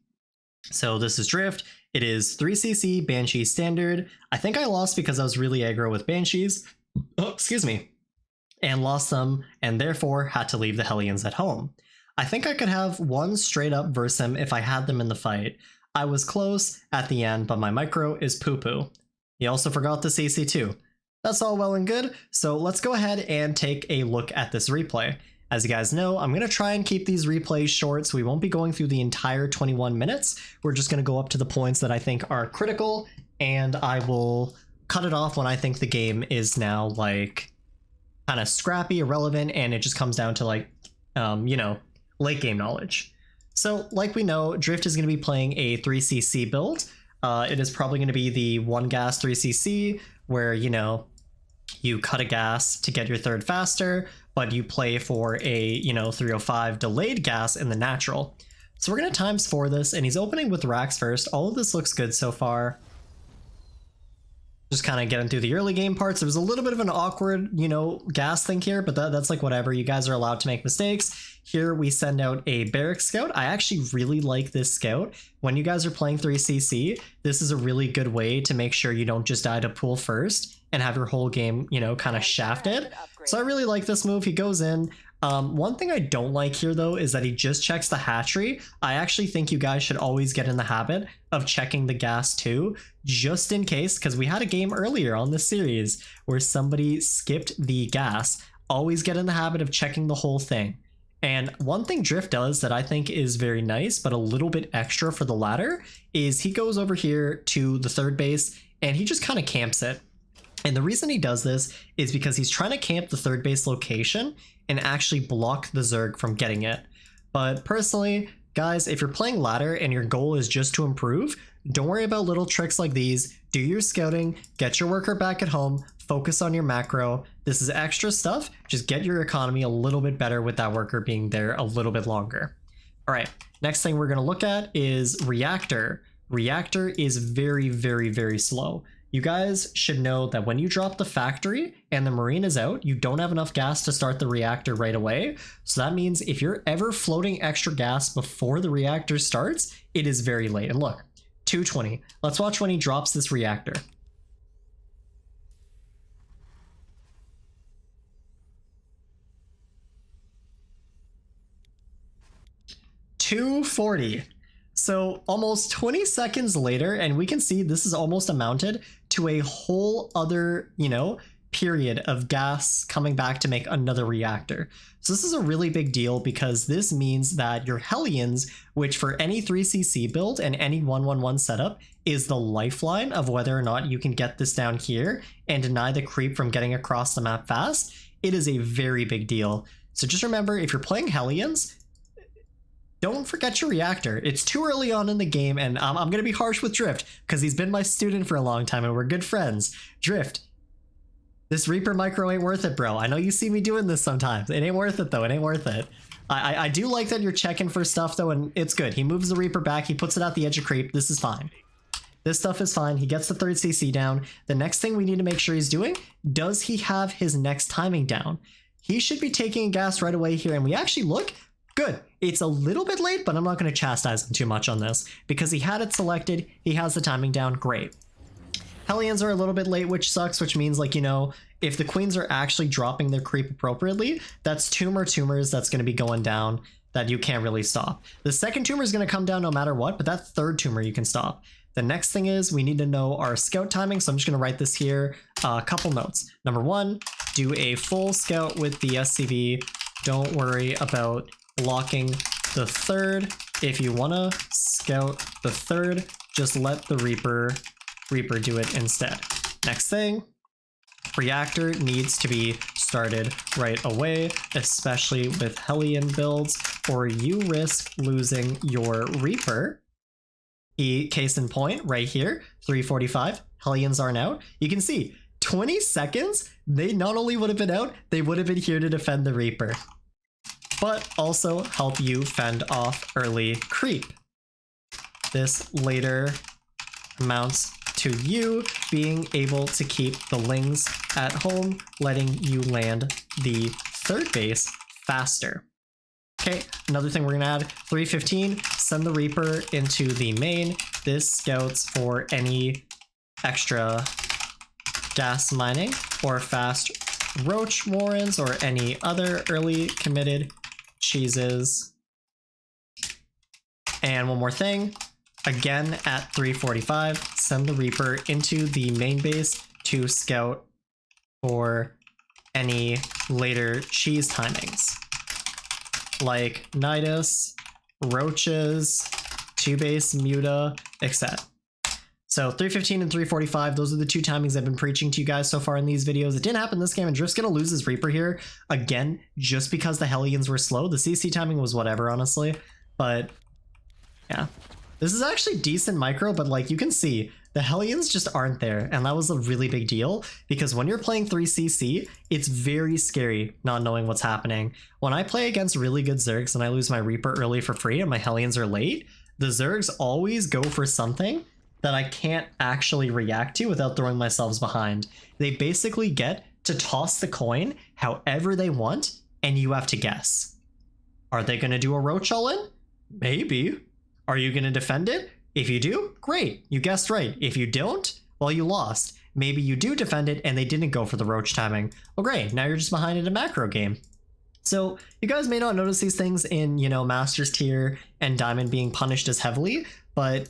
So this is Drift. It is 3cc Banshee standard. I think I lost because I was really aggro with Banshees. Oh, excuse me. And lost them, and therefore had to leave the Hellions at home. I think I could have one straight up verse him if I had them in the fight. I was close at the end, but my micro is poo-poo. He also forgot the CC too. That's all well and good, so let's go ahead and take a look at this replay. As you guys know, I'm going to try and keep these replays short, so we won't be going through the entire 21 minutes. We're just going to go up to the points that I think are critical, and I will cut it off when I think the game is now, like, kind of scrappy, irrelevant, and it just comes down to, like, you know, late game knowledge. So, like we know, Drift is going to be playing a 3cc build. It is probably going to be the 1 gas 3cc, where, you know, you cut a gas to get your third faster, but you play for a, you know, 305 delayed gas in the natural. So we're going to ×4 this, and he's opening with racks first. All of this looks good so far. Just kind of getting through the early game parts. There was a little bit of an awkward, you know, gas thing here, but that's like whatever. You guys are allowed to make mistakes. Here we send out a Barrack Scout. I actually really like this scout. When you guys are playing 3cc, this is a really good way to make sure you don't just die to pool first and have your whole game, you know, kind of shafted. So I really like this move. He goes in. One thing I don't like here though is that he just checks the hatchery. I actually think you guys should always get in the habit of checking the gas too, just in case, because we had a game earlier on this series where somebody skipped the gas. Always get in the habit of checking the whole thing. And one thing Drift does that I think is very nice, but a little bit extra for the ladder, is he goes over here to the third base and he just kind of camps it. And the reason he does this is because he's trying to camp the third base location and actually block the Zerg from getting it. But personally, guys, if you're playing ladder and your goal is just to improve, don't worry about little tricks like these. Do your scouting, get your worker back at home, focus on your macro. This is extra stuff. Just get your economy a little bit better with that worker being there a little bit longer. All right, next thing we're going to look at is reactor. Reactor is very, very, very slow. You guys should know that when you drop the factory and the marine is out, you don't have enough gas to start the reactor right away. So that means if you're ever floating extra gas before the reactor starts, it is very late. And look, 220. Let's watch when he drops this reactor. $240. So almost 20 seconds later, and we can see this is almost amounted to a whole other, period of gas coming back to make another reactor. So this is a really big deal because this means that your Hellions, which for any 3cc build and any 111 setup is the lifeline of whether or not you can get this down here and deny the creep from getting across the map fast, it is a very big deal. So just remember, if you're playing Hellions, don't forget your reactor. It's too early on in the game, and I'm going to be harsh with Drift because he's been my student for a long time and we're good friends. Drift, this Reaper micro ain't worth it, bro. I know you see me doing this sometimes. It ain't worth it, though. It ain't worth it. I do like that you're checking for stuff, though, and it's good. He moves the Reaper back. He puts it at the edge of creep. This is fine. This stuff is fine. He gets the third CC down. The next thing we need to make sure he's doing, does he have his next timing down? He should be taking gas right away here, and we actually look good. It's a little bit late, but I'm not going to chastise him too much on this because he had it selected. He has the timing down. Great. Hellions are a little bit late, which sucks, which means, like, if the queens are actually dropping their creep appropriately, that's two more tumors that's going to be going down that you can't really stop. The second tumor is going to come down no matter what, but that third tumor you can stop. The next thing is we need to know our scout timing, so I'm just going to write this here. A couple notes. Number one, do a full scout with the SCV. Don't worry about blocking the third. If you want to scout the third, just let the Reaper do it instead. Next thing, reactor needs to be started right away, especially with Hellion builds, or you risk losing your Reaper. Case in point, right here, 345, Hellions aren't out. You can see 20 seconds, they not only would have been out, they would have been here to defend the Reaper, but also help you fend off early creep. This later amounts to you being able to keep the Lings at home, letting you land the third base faster. Okay, another thing we're gonna add, 315, send the Reaper into the main. This scouts for any extra gas mining or fast roach warrens or any other early committed cheeses. And one more thing, again at 345, send the Reaper into the main base to scout for any later cheese timings, like Nidus, roaches, 2-base muta, etc. So 315 and 345, those are the two timings I've been preaching to you guys so far in these videos. It didn't happen this game, and Drift's gonna lose his Reaper here again, just because the Hellions were slow. The CC timing was whatever, honestly, but yeah. This is actually decent micro, but like you can see, the Hellions just aren't there, and that was a really big deal, because when you're playing 3cc, it's very scary not knowing what's happening. When I play against really good Zergs and I lose my Reaper early for free and my Hellions are late, the Zergs always go for something that I can't actually react to without throwing myself behind. They basically get to toss the coin however they want, and you have to guess. Are they going to do a roach all in? Maybe. Are you going to defend it? If you do, great, you guessed right. If you don't, well, you lost. Maybe you do defend it and they didn't go for the roach timing. Well, great, now you're just behind in a macro game. So you guys may not notice these things in, you know, Masters tier and Diamond being punished as heavily, but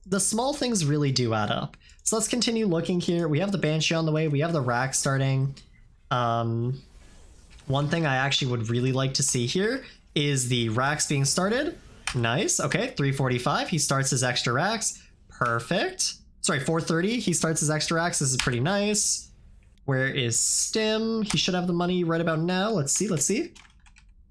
the small things really do add up. So let's continue looking here. We have the Banshee on the way. We have the rack starting. One thing I actually would really like to see here is the racks being started. Nice. Okay, 345. He starts his extra racks. Perfect. Sorry, 430. He starts his extra racks. This is pretty nice. Where is Stim? He should have the money right about now. Let's see. Let's see.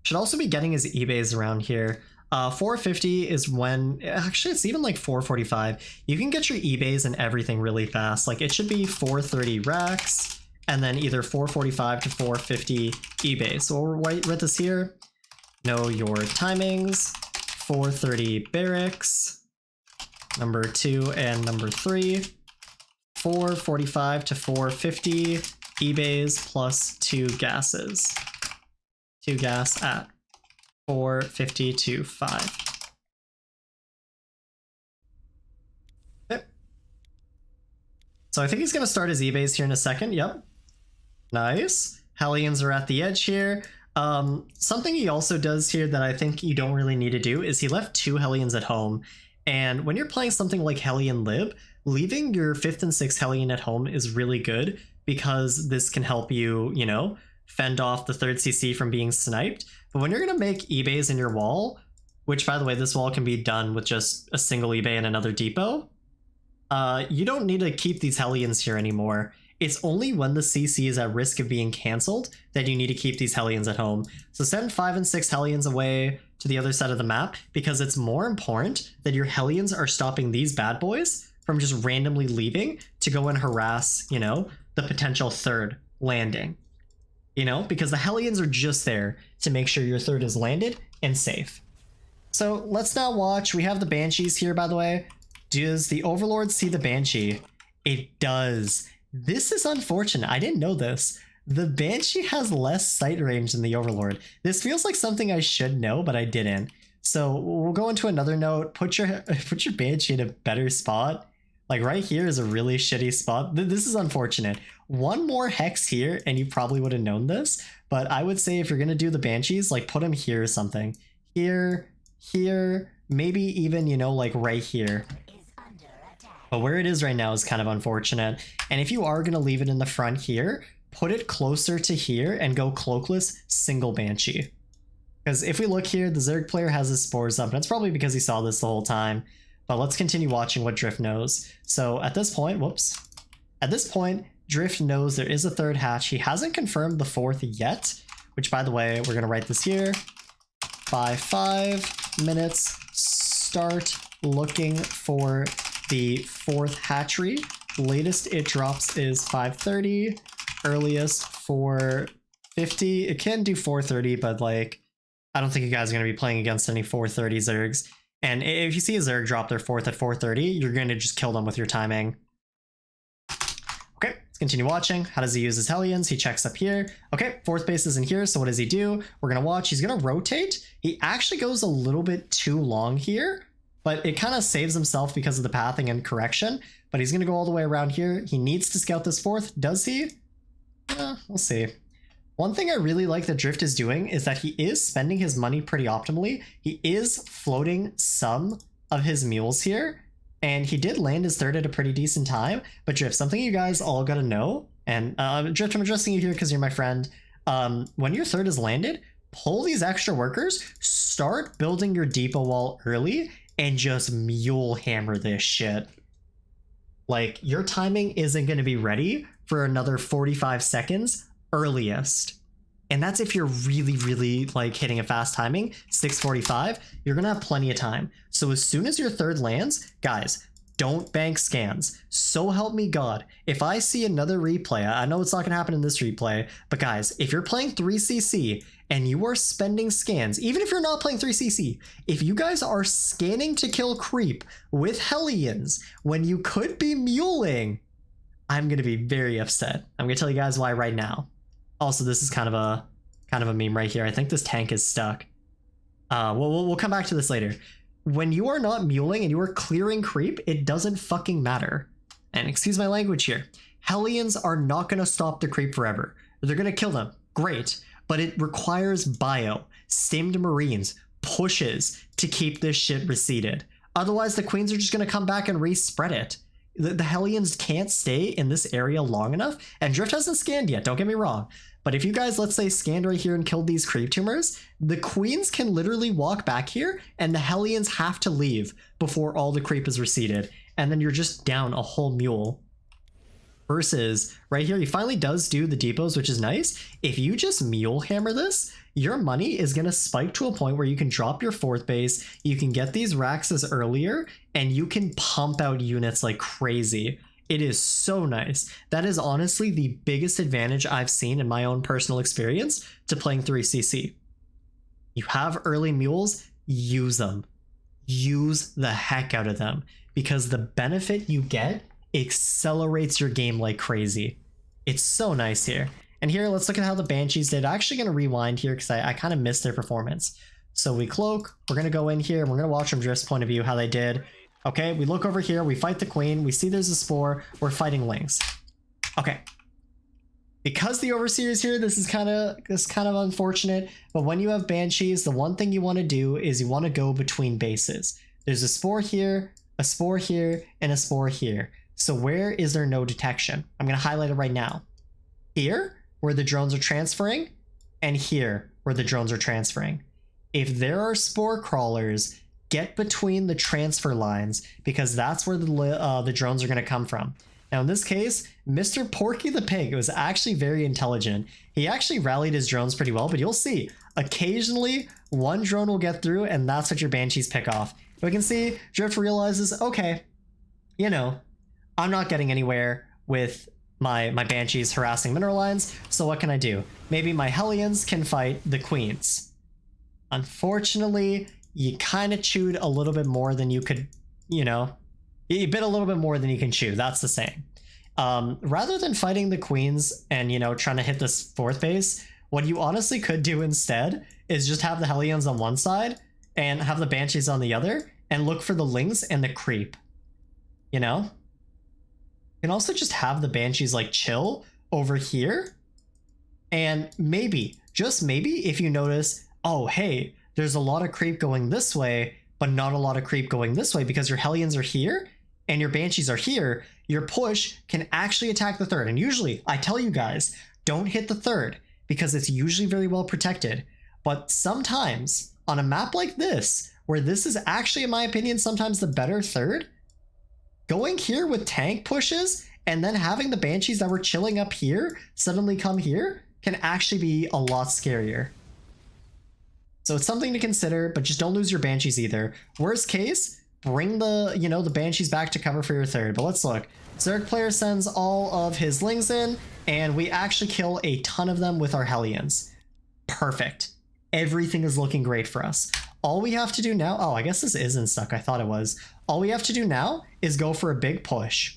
Should also be getting his eBays around here. 450 is when, actually it's even like 445. You can get your eBays and everything really fast. Like it should be 430 racks and then either 445 to 450 eBay. So we'll write this here. Know your timings. 430 barracks. Number 2 and number 3. 445 to 450 eBays plus 2 gases. 2 gas at 450 to 5. Okay. So I think he's going to start his eBays here in a second. Yep. Nice. Hellions are at the edge here. Something he also does here that I think you don't really need to do is he left 2 Hellions at home. And when you're playing something like Hellion Lib, leaving your 5th and 6th Hellion at home is really good because this can help you, you know, fend off the 3rd CC from being sniped. But when you're going to make eBays in your wall, which by the way, this wall can be done with just a single eBay and another depot, you don't need to keep these Hellions here anymore. It's only when the CC is at risk of being cancelled that you need to keep these Hellions at home. So send 5 and 6 Hellions away to the other side of the map because it's more important that your Hellions are stopping these bad boys from just randomly leaving to go and harass, you know, the potential 3rd landing. You know, because the Hellions are just there to make sure your 3rd is landed and safe. So let's now watch. We have the Banshees here, by the way. Does the Overlord see the Banshee? It does. This is unfortunate. I didn't know this. The Banshee has less sight range than the Overlord. This feels like something I should know, but I didn't. So we'll go into another note. Put your Banshee in a better spot. Like right here is a really shitty spot. This is unfortunate. One more hex here and you probably would have known this, but I would say if you're going to do the Banshees, like put them here or something. Here, here, maybe even, you know, like right here. But where it is right now is kind of unfortunate. And if you are going to leave it in the front here, put it closer to here and go cloakless single Banshee. Because if we look here, the Zerg player has his spores up, and it's probably because he saw this the whole time. But let's continue watching what Drift knows. So at this point, whoops. At this point, Drift knows there is a 3rd hatch. He hasn't confirmed the 4th yet, which by the way, we're going to write this here. By 5 minutes, start looking for the 4th hatchery. Latest it drops is 5:30. Earliest 4:50. It can do 4:30, but like, I don't think you guys are going to be playing against any 4:30 Zergs. And if you see a Zerg drop their 4th at 4:30, you're going to just kill them with your timing. Okay, let's continue watching. How does he use his Hellions? He checks up here. Okay, 4th base is in here, so what does he do? We're going to watch. He's going to rotate. He actually goes a little bit too long here, but it kind of saves himself because of the pathing and correction. But he's going to go all the way around here. He needs to scout this 4th. Does he? We'll see. One thing I really like that Drift is doing is that he is spending his money pretty optimally. He is floating some of his mules here, and he did land his 3rd at a pretty decent time. But Drift, something you guys all gotta know, and Drift, I'm addressing you here because you're my friend. When your 3rd is landed, pull these extra workers, start building your depot wall early, and just mule hammer this shit. Like, your timing isn't going to be ready for another 45 seconds earliest. And that's if you're really, really like hitting a fast timing, 6:45, you're going to have plenty of time. So as soon as your 3rd lands, guys, don't bank scans. So help me God. If I see another replay, I know it's not going to happen in this replay, but guys, if you're playing 3cc and you are spending scans, even if you're not playing 3cc, if you guys are scanning to kill creep with Hellions when you could be muling, I'm going to be very upset. I'm going to tell you guys why right now. Also, this is kind of a meme right here. I think this tank is stuck. We'll come back to this later. When you are not muling and you are clearing creep, it doesn't fucking matter. And excuse my language here. Hellions are not going to stop the creep forever. They're going to kill them. Great. but it requires bio, stimmed marines, pushes to keep this shit reseeded. Otherwise, the queens are just going to come back and re-spread it. The Hellions can't stay in this area long enough, and Drift hasn't scanned yet, don't get me wrong. But if you guys, let's say, scanned right here and killed these creep tumors, the queens can literally walk back here, and the Hellions have to leave before all the creep is reseeded, and then you're just down a whole mule. Versus right here, he finally does do the depots, which is nice. If you just mule hammer this, your money is going to spike to a point where you can drop your 4th base, you can get these Raxes earlier, and you can pump out units like crazy. It is so nice. That is honestly the biggest advantage I've seen in my own personal experience to playing 3cc. You have early mules, use them. Use the heck out of them, because the benefit you get accelerates your game like crazy. It's so nice here. And here, let's look at how the Banshees did. I'm actually going to rewind here because I kind of missed their performance. So we cloak, we're going to go in here, and we're going to watch from Drift's point of view how they did. Okay, we look over here, we fight the queen, we see there's a spore, we're fighting lings. Okay. Because the overseer is here, this is kind of unfortunate, but when you have Banshees, the one thing you want to do is you want to go between bases. There's a spore here, and a spore here. So where is there no detection? I'm going to highlight it right now. Here, where the drones are transferring, and here, where the drones are transferring. If there are spore crawlers, get between the transfer lines, because that's where the drones are going to come from. Now in this case, Mr. Porky the Pig was actually very intelligent. He actually rallied his drones pretty well, but you'll see, occasionally one drone will get through, and that's what your Banshees pick off. We can see Drift realizes, okay, you know, I'm not getting anywhere with my Banshees harassing mineral lines, so what can I do? Maybe my Hellions can fight the queens. Unfortunately, you kind of chewed a little bit more than you could, you know, you bit a little bit more than you can chew. That's the same. Rather than fighting the queens and, you know, trying to hit this 4th base, what you honestly could do instead is just have the Hellions on one side and have the Banshees on the other and look for the lings and the creep, you know? You can also just have the Banshees like chill over here, and maybe, just maybe, if you notice, oh hey, there's a lot of creep going this way, but not a lot of creep going this way because your Hellions are here and your Banshees are here, your push can actually attack the 3rd. And usually, I tell you guys, don't hit the 3rd because it's usually very well protected. But sometimes, on a map like this, where this is actually, in my opinion, sometimes the better 3rd, going here with tank pushes and then having the Banshees that were chilling up here suddenly come here can actually be a lot scarier. So it's something to consider, but just don't lose your Banshees either. Worst case, bring the, you know, the Banshees back to cover for your 3rd. But let's look. Zerg player sends all of his lings in, and we actually kill a ton of them with our Hellions. Perfect. Everything is looking great for us. All we have to do now, oh, I guess this isn't stuck. I thought it was. All we have to do now is go for a big push.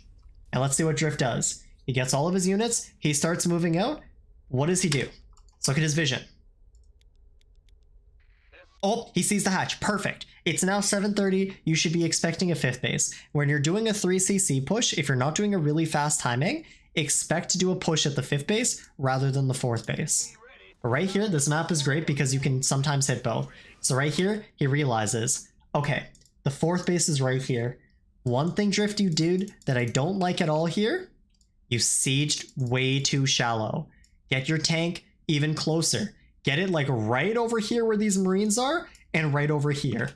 And let's see what Drift does. He gets all of his units. He starts moving out. What does he do? Let's look at his vision. Oh, he sees the hatch. Perfect. It's now 7:30. You should be expecting a 5th base. When you're doing a 3cc push, if you're not doing a really fast timing, expect to do a push at the 5th base rather than the 4th base. But right here, this map is great because you can sometimes hit both. So right here, he realizes, okay, the 4th base is right here. One thing, Drift, you did that I don't like at all here, you sieged way too shallow. Get your tank even closer. Get it like right over here where these Marines are and right over here.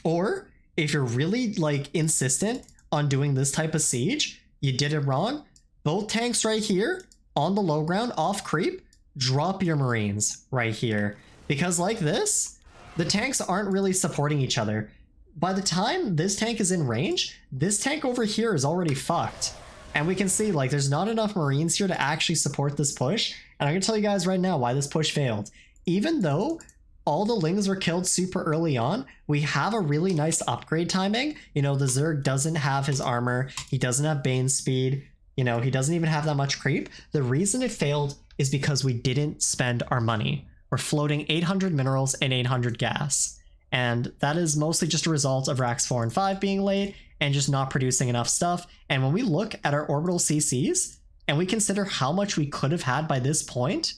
Or if you're really like insistent on doing this type of siege, you did it wrong. Both tanks right here on the low ground off creep, drop your Marines right here. Because like this, the tanks aren't really supporting each other. By the time this tank is in range, this tank over here is already fucked. And we can see like there's not enough Marines here to actually support this push. And I'm gonna tell you guys right now why this push failed. Even though all the lings were killed super early on, we have a really nice upgrade timing. You know, the Zerg doesn't have his armor. He doesn't have Bane speed. You know, he doesn't even have that much creep. The reason it failed is because we didn't spend our money. We're floating 800 minerals and 800 gas. And that is mostly just a result of racks 4 and 5 being late and just not producing enough stuff. And when we look at our orbital CCs and we consider how much we could have had by this point,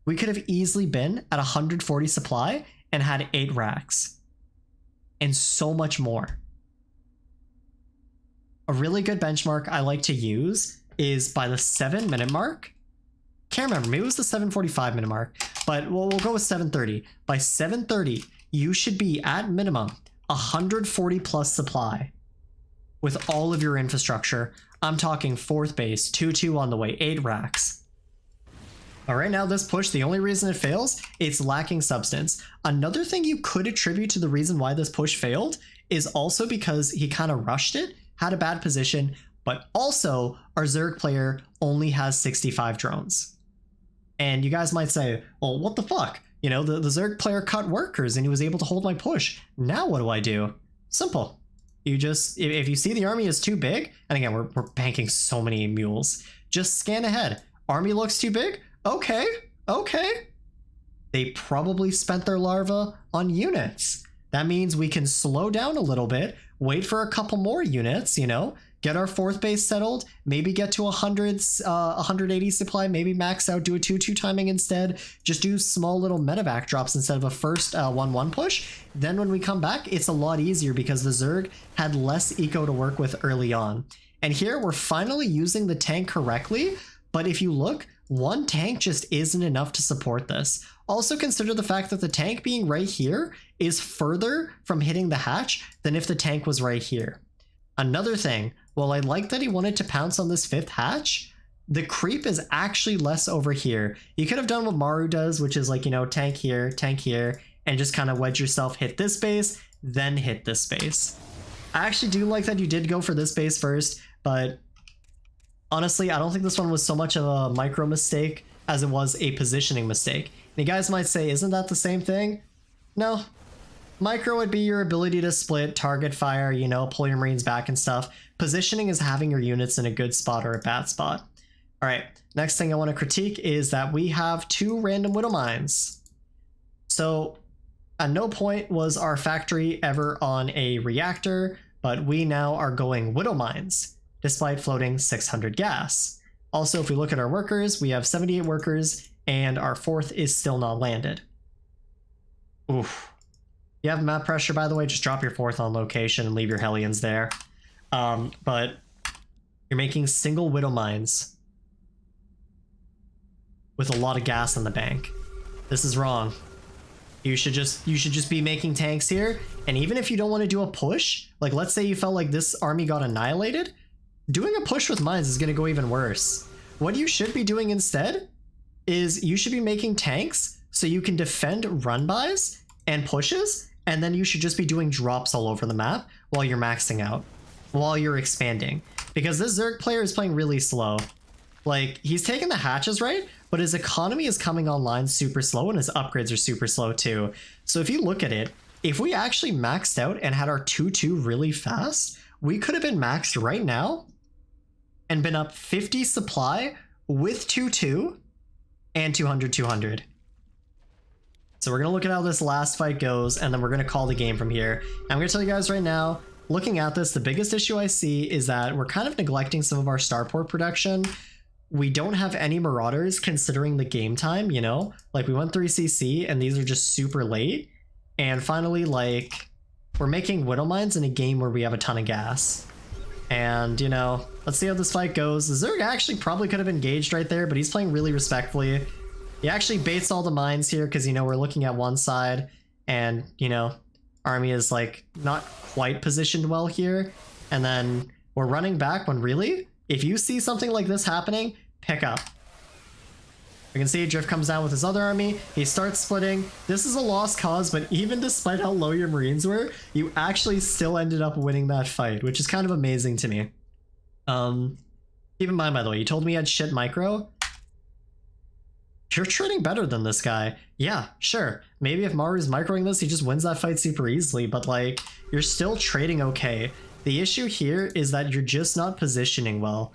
we could have easily been at 140 supply and had 8 racks. And so much more. A really good benchmark I like to use is by the 7-minute mark. Can't remember, maybe it was the 7:45-minute mark, but we'll go with 7:30. By 7:30, you should be at minimum 140 plus supply with all of your infrastructure. I'm talking 4th base, 2-2 on the way, 8 racks. But right now, this push, the only reason it fails, it's lacking substance. Another thing you could attribute to the reason why this push failed is also because he kind of rushed it, had a bad position, but also our Zerg player only has 65 drones. And you guys might say, well, what the fuck? You know, the Zerg player cut workers and he was able to hold my push. Now what do I do? Simple. You just, if you see the army is too big, and again, we're banking so many mules, just scan ahead. Army looks too big? Okay. They probably spent their larva on units. That means we can slow down a little bit, wait for a couple more units, you know, get our 4th base settled, maybe get to 180 supply, maybe max out, do a 2-2 timing instead, just do small little medevac drops instead of a first 1-1 push. Then when we come back, it's a lot easier because the Zerg had less eco to work with early on. And here we're finally using the tank correctly, but if you look, 1 tank just isn't enough to support this. Also consider the fact that the tank being right here is further from hitting the hatch than if the tank was right here. Another thing, while I like that he wanted to pounce on this 5th hatch, the creep is actually less over here. You could have done what Maru does, which is like, you know, tank here, and just kind of wedge yourself, hit this base, then hit this base. I actually do like that you did go for this base first, but honestly, I don't think this one was so much of a micro mistake as it was a positioning mistake. And you guys might say, isn't that the same thing? No. Micro would be your ability to split, target fire, you know, pull your Marines back and stuff. Positioning is having your units in a good spot or a bad spot. All right, next thing I want to critique is that we have 2 random Widow Mines. So at no point was our factory ever on a reactor, but we now are going Widow Mines, despite floating 600 gas. Also, if we look at our workers, we have 78 workers, and our 4th is still not landed. Oof. You have map pressure, by the way, just drop your 4th on location and leave your Hellions there. But you're making single Widow Mines with a lot of gas in the bank. This is wrong. You should just be making tanks here, and even if you don't want to do a push, like let's say you felt like this army got annihilated, doing a push with mines is going to go even worse. What you should be doing instead is you should be making tanks so you can defend run-bys and pushes, and then you should just be doing drops all over the map while you're maxing out, while you're expanding. Because this Zerg player is playing really slow. Like, he's taking the hatches right, but his economy is coming online super slow and his upgrades are super slow too. So if you look at it, if we actually maxed out and had our 2-2 really fast, we could have been maxed right now and been up 50 supply with 2-2 and 200. So we're going to look at how this last fight goes, and then we're going to call the game from here. And I'm going to tell you guys right now, looking at this, the biggest issue I see is that we're kind of neglecting some of our starport production. We don't have any Marauders considering the game time, you know? Like, we went 3cc, and these are just super late. And finally, like, we're making Widow Mines in a game where we have a ton of gas. And, you know, let's see how this fight goes. The Zerg actually probably could have engaged right there, but he's playing really respectfully. He actually baits all the mines here because, you know, we're looking at one side and, you know, army is like not quite positioned well here. And then we're running back when really, if you see something like this happening, pick up. We can see Drift comes down with his other army. He starts splitting. This is a lost cause, but even despite how low your Marines were, you actually still ended up winning that fight, which is kind of amazing to me. Keep in mind, by the way, you told me you had shit micro. You're trading better than this guy. Yeah, sure. Maybe if Maru's microing this, he just wins that fight super easily, but like, you're still trading okay. The issue here is that you're just not positioning well.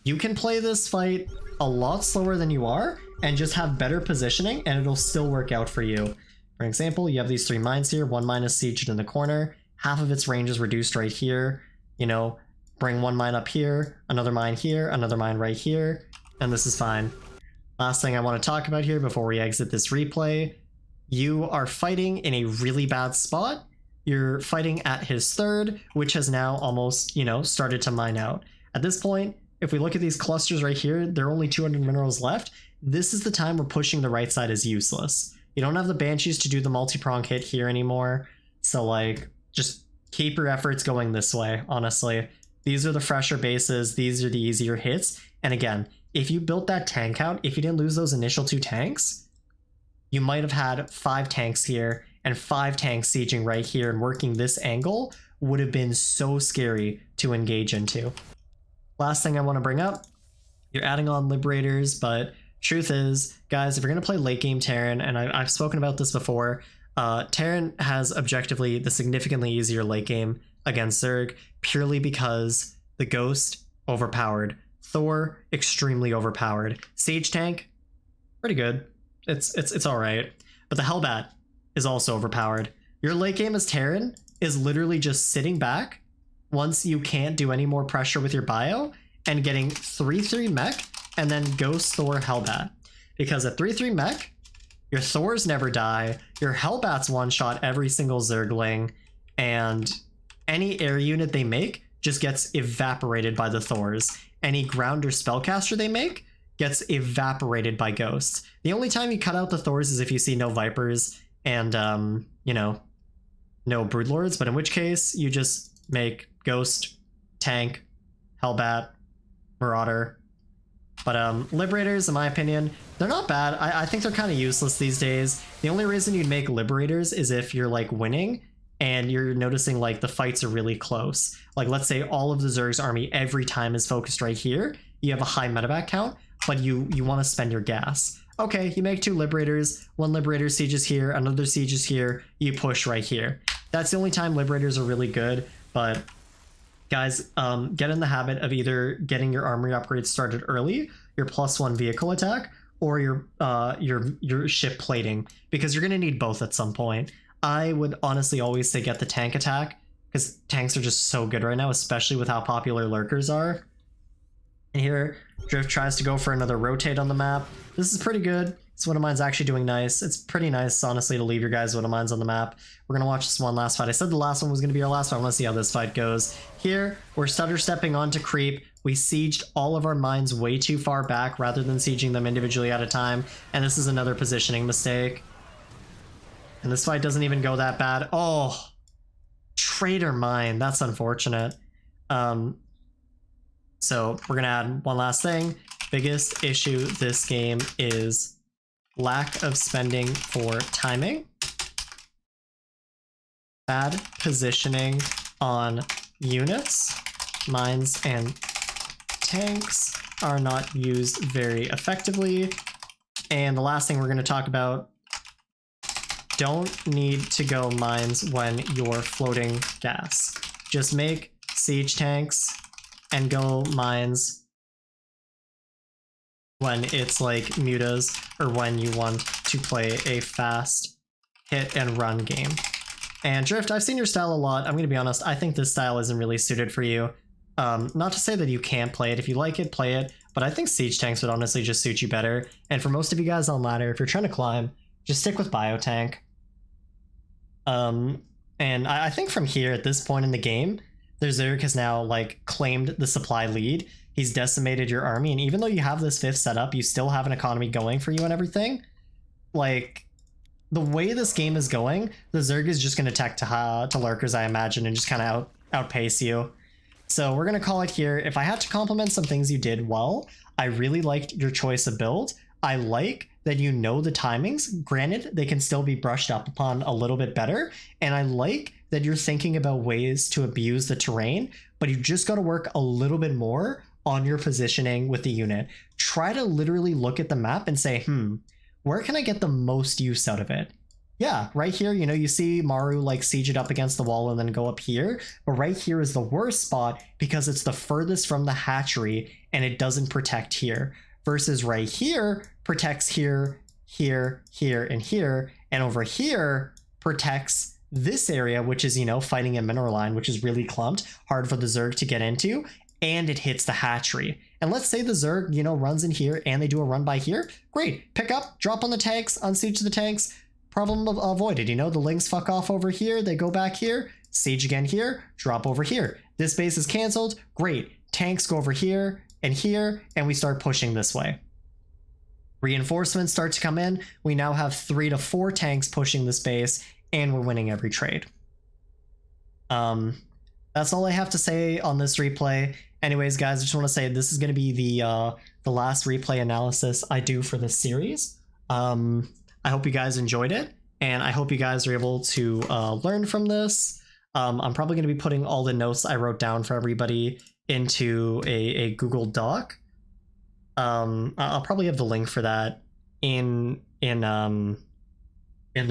You can play this fight a lot slower than you are and just have better positioning and it'll still work out for you. For example, you have these 3 mines here. 1 mine is sieged in the corner. Half of its range is reduced right here. You know, bring 1 mine up here, another mine here, another mine right here, and this is fine. Last thing I want to talk about here before we exit this replay, you are fighting in a really bad spot. You're fighting at his third, which has now almost, started to mine out. At this point, if we look at these clusters right here, there are only 200 minerals left. This is the time where pushing the right side is useless. You don't have the Banshees to do the multi-prong hit here anymore. So like, just keep your efforts going this way, honestly. These are the fresher bases. These are the easier hits. And again, if you built that tank out, if you didn't lose those initial 2 tanks, you might have had 5 tanks here and 5 tanks sieging right here, and working this angle would have been so scary to engage into. Last thing I want to bring up, you're adding on Liberators, but truth is, guys, if you're going to play late game Terran, and I've spoken about this before, Terran has objectively the significantly easier late game against Zerg, purely because the Ghost, overpowered. Thor, extremely overpowered. Siege Tank, pretty good. It's alright. But the Hellbat is also overpowered. Your late game as Terran is literally just sitting back once you can't do any more pressure with your bio and getting 3-3 mech and then Ghost, Thor, Hellbat. Because at 3-3 mech, your Thors never die, your Hellbats one-shot every single Zergling, and any air unit they make just gets evaporated by the Thors. Any grounder spellcaster they make gets evaporated by Ghosts. The only time you cut out the Thors is if you see no Vipers and, no Broodlords, but in which case you just make Ghost, Tank, Hellbat, Marauder. But Liberators, in my opinion, they're not bad. I think they're kind of useless these days. The only reason you'd make Liberators is if you're like winning and you're noticing like the fights are really close. Like let's say all of the Zerg's army every time is focused right here. You have a high medevac count, but you want to spend your gas. Okay, you make 2 Liberators, 1 Liberator sieges here, another sieges here, you push right here. That's the only time Liberators are really good, but guys, get in the habit of either getting your armory upgrades started early, your +1 vehicle attack, or your ship plating, because you're going to need both at some point. I would honestly always say get the tank attack, because tanks are just so good right now, especially with how popular lurkers are. And here, Drift tries to go for another rotate on the map. This is pretty good. This Widow Mine's actually doing nice. It's pretty nice, honestly, to leave your guys' Widow Mines on the map. We're going to watch this one last fight. I said the last one was going to be our last fight. I want to see how this fight goes. Here, we're stutter stepping onto creep. We sieged all of our mines way too far back rather than sieging them individually at a time. And this is another positioning mistake. And this fight doesn't even go that bad. Oh, traitor mine. That's unfortunate. So we're going to add one last thing. Biggest issue this game is lack of spending for timing. Bad positioning on units. Mines and tanks are not used very effectively. And the last thing we're going to talk about, don't need to go mines when you're floating gas. Just make siege tanks and go mines when it's like mutas or when you want to play a fast hit and run game. And Drift, I've seen your style a lot. I'm going to be honest, I think this style isn't really suited for you. Not to say that you can't play it. If you like it, play it. But I think siege tanks would honestly just suit you better. And for most of you guys on ladder, if you're trying to climb, just stick with biotank. And I think from here at this point in the game, their Zerg has now like claimed the supply lead. He's decimated your army, and even though you have this 5th setup, you still have an economy going for you and everything. Like, the way this game is going, the Zerg is just going to tech to lurkers, I imagine, and just kind of outpace you. So we're going to call it here. If I had to compliment some things you did well, I really liked your choice of build. I like that you know the timings. Granted, they can still be brushed up upon a little bit better. And I like that you're thinking about ways to abuse the terrain, but you just got to work a little bit more on your positioning with the unit. Try to literally look at the map and say, where can I get the most use out of it? Yeah, right here, you see Maru like siege it up against the wall and then go up here. But right here is the worst spot because it's the furthest from the hatchery and it doesn't protect here. Versus right here protects here, here, here, and here. And over here protects this area, which is, fighting a mineral line, which is really clumped, hard for the Zerg to get into. and it hits the hatchery. And let's say the Zerg, runs in here and they do a run by here. Great, pick up, drop on the tanks, unsiege the tanks, problem avoided. The Lings fuck off over here, they go back here, siege again here, drop over here. This base is canceled, great. Tanks go over here, and we start pushing this way. Reinforcements start to come in. We now have 3 to 4 tanks pushing this base, and we're winning every trade. That's all I have to say on this replay. Anyways, guys, I just want to say this is going to be the last replay analysis I do for this series. I hope you guys enjoyed it, and I hope you guys are able to learn from this. I'm probably going to be putting all the notes I wrote down for everybody into a Google Doc. I'll probably have the link for that in the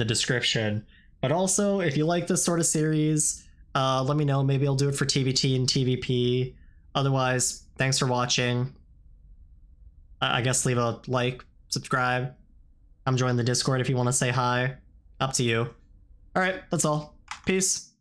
description. But also, if you like this sort of series, let me know. Maybe I'll do it for TVT and TVP. Otherwise, thanks for watching. I guess leave a like, subscribe. Come join the Discord if you want to say hi. Up to you. All right, that's all. Peace.